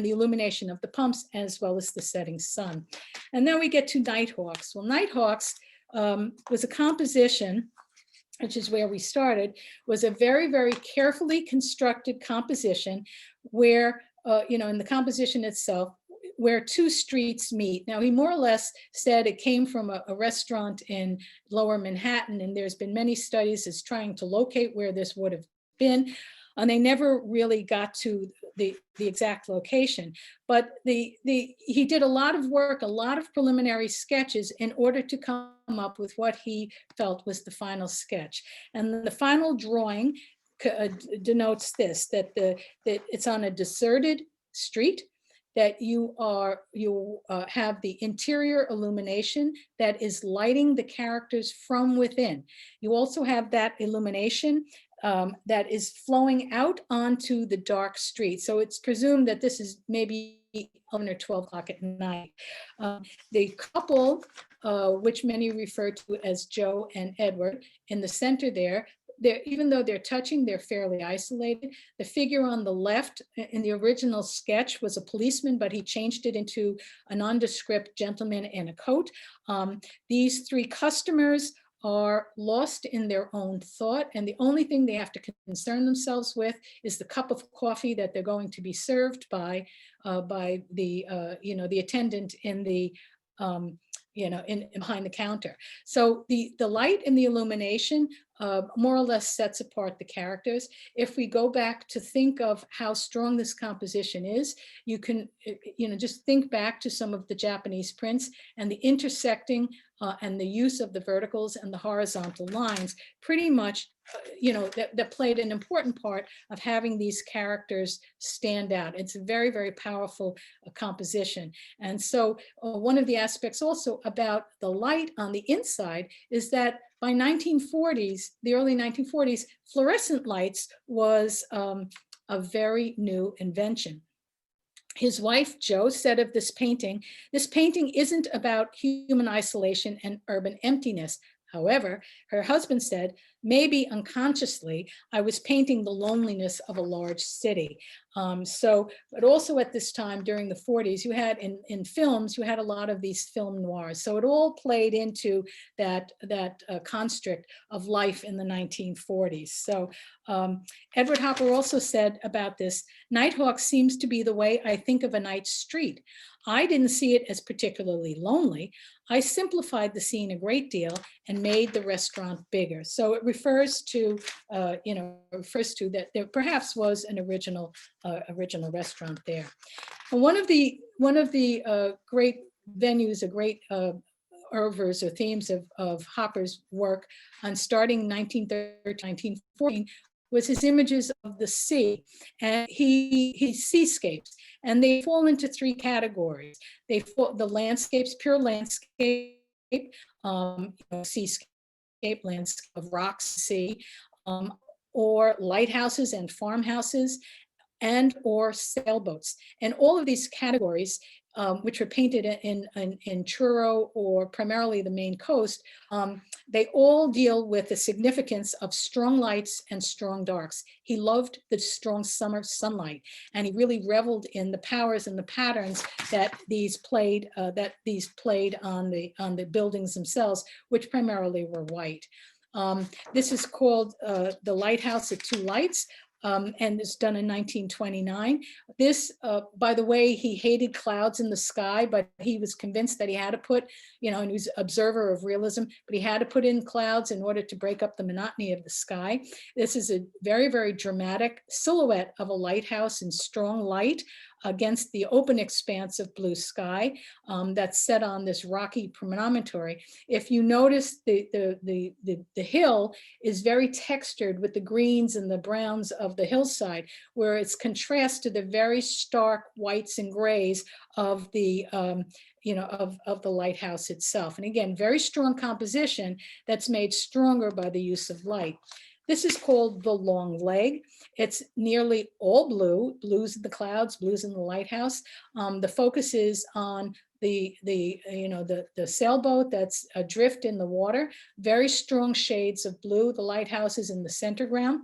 the illumination of the pumps, as well as the setting sun. And then we get to Nighthawks. Well, Nighthawks was a composition, which is where we started, was a very, very carefully constructed composition where, in the composition itself, where two streets meet. Now, he more or less said it came from a restaurant in Lower Manhattan, and there's been many studies as trying to locate where this would have been. And they never really got to the exact location. But he did a lot of work, a lot of preliminary sketches in order to come up with what he felt was the final sketch. And the final drawing denotes this, that it's on a deserted street, that you have the interior illumination that is lighting the characters from within. You also have that illumination that is flowing out onto the dark street. So it's presumed that this is maybe 11 or 12 o'clock at night. The couple, which many refer to as Jo and Edward, in the center there, even though they're touching, they're fairly isolated. The figure on the left in the original sketch was a policeman, but he changed it into a nondescript gentleman in a coat. These three customers are lost in their own thought, and the only thing they have to concern themselves with is the cup of coffee that they're going to be served by the attendant in the behind the counter. So the light and the illumination more or less sets apart the characters. If we go back to think of how strong this composition is, you can just think back to some of the Japanese prints and the intersecting and the use of the verticals and the horizontal lines pretty much that played an important part of having these characters stand out. It's a very, very powerful composition. And so one of the aspects also about the light on the inside is that by the early 1940s, fluorescent lights was a very new invention. His wife, Jo, said of this painting isn't about human isolation and urban emptiness. However, her husband said, maybe unconsciously, I was painting the loneliness of a large city. But also at this time during the 40s, you had in films, you had a lot of these film noirs. So it all played into that construct of life in the 1940s. So Edward Hopper also said about this, Nighthawks seems to be the way I think of a night street. I didn't see it as particularly lonely. I simplified the scene a great deal and made the restaurant bigger. So it refers to, that there perhaps was an original restaurant there. And one of the great venues, a great oeuvres or themes of Hopper's work on starting 1913, 1914 was his images of the sea, and he seascapes, and they fall into three categories. They fall the landscapes, pure landscape, seascape, landscape of rocks, sea, or lighthouses and farmhouses, and or sailboats. And all of these categories, which were painted in Truro or primarily the Maine coast, they all deal with the significance of strong lights and strong darks. He loved the strong summer sunlight, and he really reveled in the powers and the patterns that these played on the buildings themselves, which primarily were white. This is called The Lighthouse of Two Lights. And it's done in 1929. This, by the way, he hated clouds in the sky, but he was convinced that he had to put, and he was an observer of realism, but he had to put in clouds in order to break up the monotony of the sky. This is a very, very dramatic silhouette of a lighthouse in strong light against the open expanse of blue sky that's set on this rocky promontory. If you notice, the hill is very textured with the greens and the browns of the hillside, where it's contrast to the very stark whites and grays of the of the lighthouse itself. And again, very strong composition that's made stronger by the use of light. This is called The Long Leg. It's nearly all blue, blues in the clouds, blues in the lighthouse. The focus is on the sailboat that's adrift in the water, very strong shades of blue. The lighthouse is in the center ground.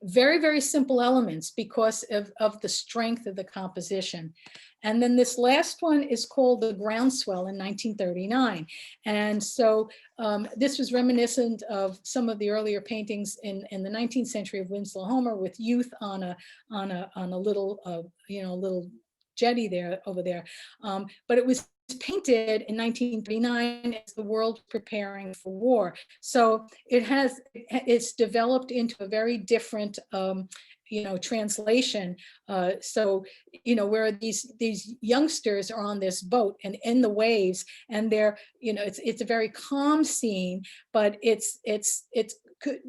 Very, very simple elements because of the strength of the composition. And then this last one is called The Ground Swell in 1939. And so this was reminiscent of some of the earlier paintings in the 19th century of Winslow Homer, with youth on a little, little jetty there over there. But it was painted in 1939 as the world preparing for war. So it's developed into a very different translation. Where these youngsters are on this boat and in the waves, and they're, it's a very calm scene, but it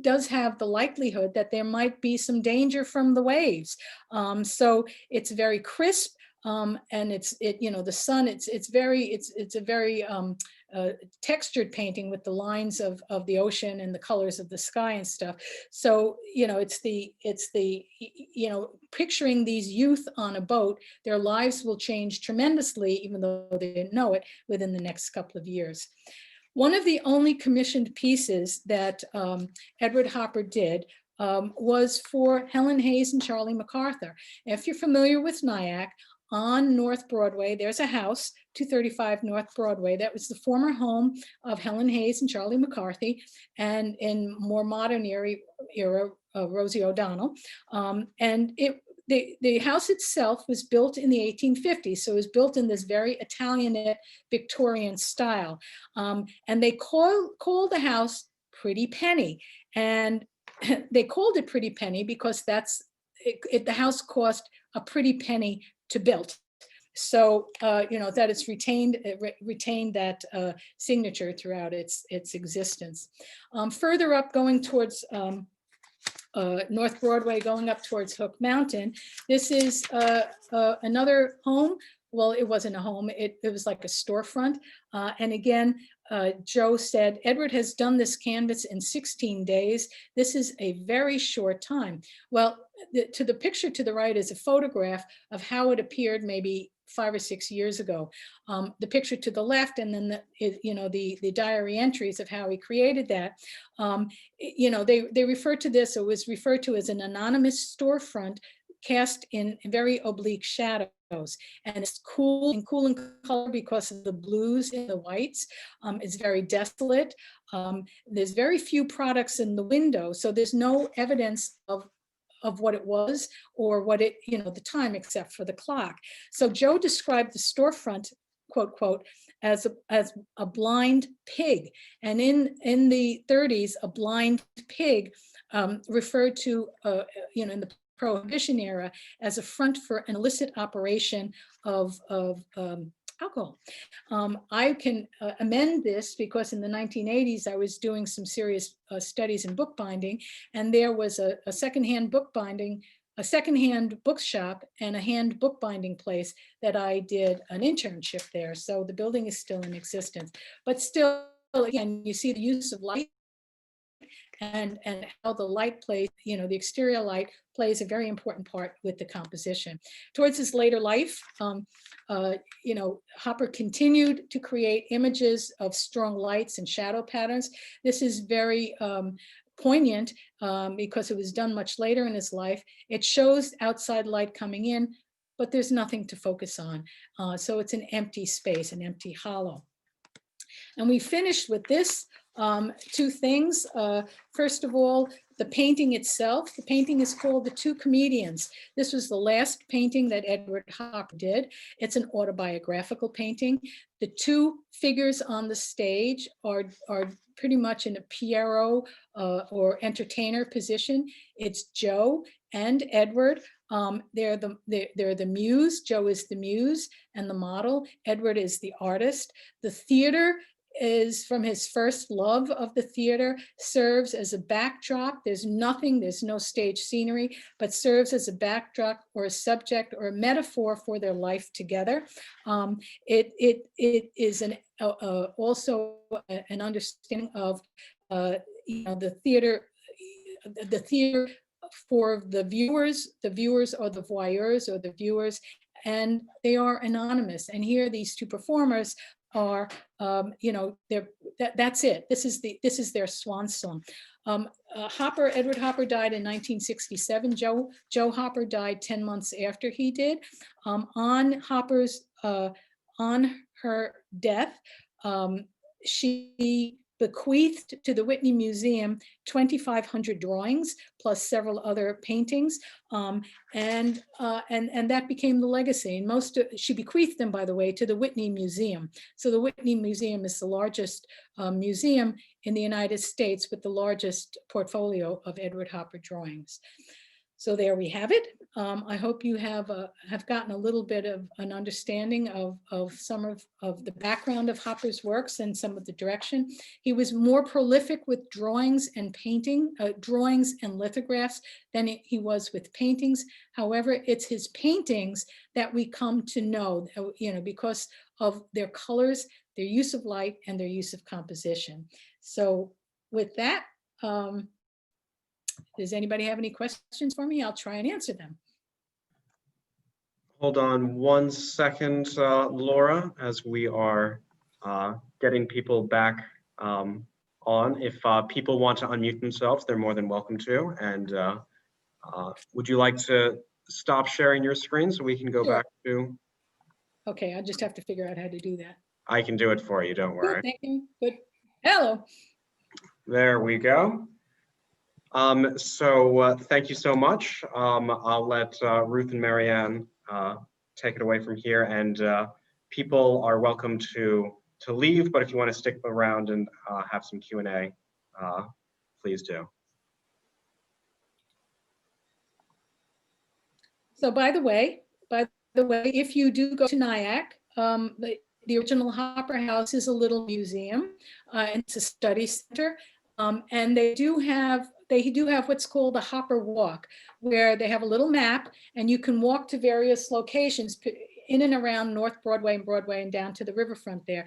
does have the likelihood that there might be some danger from the waves. So it's very crisp. And the sun, it's a very textured painting with the lines of the ocean and the colors of the sky and stuff. So, it's the picturing these youth on a boat, their lives will change tremendously, even though they didn't know it, within the next couple of years. One of the only commissioned pieces that Edward Hopper did was for Helen Hayes and Charlie Mcarthur. If you're familiar with Nyack, on North Broadway, there's a house, 235 North Broadway. That was the former home of Helen Hayes and Charlie Mcarthur, and in more modern era, Rosie O'Donnell. And the house itself was built in the 1850s, so it was built in this very Italianate Victorian style. And they called the house Pretty Penny. And they called it Pretty Penny because the house cost a pretty penny to build. So, that it's retained that signature throughout its existence. Further up, going towards North Broadway, going up towards Hook Mountain, this is another home. Well, it wasn't a home, it was like a storefront. And again, Joe said, Edward has done this canvas in 16 days. This is a very short time. Well, the picture to the right is a photograph of how it appeared maybe 5 or 6 years ago. The picture to the left, and then the diary entries of how he created that. They refer to this, it was referred to as an anonymous storefront cast in very oblique shadows, and it's cool in color because of the blues and the whites. It's very desolate. There's very few products in the window, so there's no evidence of what it was or what it, the time, except for the clock. So Joe described the storefront, quote, as a blind pig. And in the 30s, a blind pig referred to, in the Prohibition era, as a front for an illicit operation of alcohol. I can amend this because in the 1980s, I was doing some serious studies in bookbinding, and there was a secondhand bookbinding, a secondhand bookshop and a hand bookbinding place that I did an internship there. So the building is still in existence, but still, again, you see the use of light and how the light plays, the exterior light plays a very important part with the composition. Towards his later life, Hopper continued to create images of strong lights and shadow patterns. This is very poignant because it was done much later in his life. It shows outside light coming in, but there's nothing to focus on. So it's an empty space, an empty hollow. And we finished with this, two things. First of all, the painting itself. The painting is called The Two Comedians. This was the last painting that Edward Hopper did. It's an autobiographical painting. The two figures on the stage are pretty much in a Pierrot or entertainer position. It's Joe and Edward. They're the muse. Joe is the muse and the model. Edward is the artist. The theater is from his first love of the theater, serves as a backdrop. There's no stage scenery, but serves as a backdrop or a subject or a metaphor for their life together. It is also an understanding of the theater for the viewers. The viewers are the voyeurs or the viewers, and they are anonymous. And here these two performers are, that's it. This is their swan song. Edward Hopper died in 1967. Joe Hopper died 10 months after he did. On her death, she bequeathed to the Whitney Museum 2,500 drawings plus several other paintings, and that became the legacy. And she bequeathed them, by the way, to the Whitney Museum. So the Whitney Museum is the largest museum in the United States with the largest portfolio of Edward Hopper drawings. So there we have it. I hope you have gotten a little bit of an understanding of some of the background of Hopper's works and some of the direction. He was more prolific with drawings and drawings and lithographs than he was with paintings. However, it's his paintings that we come to know, because of their colors, their use of light, and their use of composition. So with that, does anybody have any questions for me? I'll try and answer them. Hold on 1 second, Laura, as we are getting people back on. If people want to unmute themselves, they're more than welcome to. And would you like to stop sharing your screen so we can go back to? Okay, I just have to figure out how to do that. I can do it for you, don't worry. Good, thank you. Good. Hello. There we go. So thank you so much. I'll let Ruth and Marianne take it away from here, and people are welcome to leave, but if you want to stick around and have some Q&A, please do. So by the way, if you do go to Nyack, the original Hopper House is a little museum, and it's a study center, and they do have what's called a Hopper Walk, where they have a little map and you can walk to various locations in and around North Broadway and down to the riverfront there.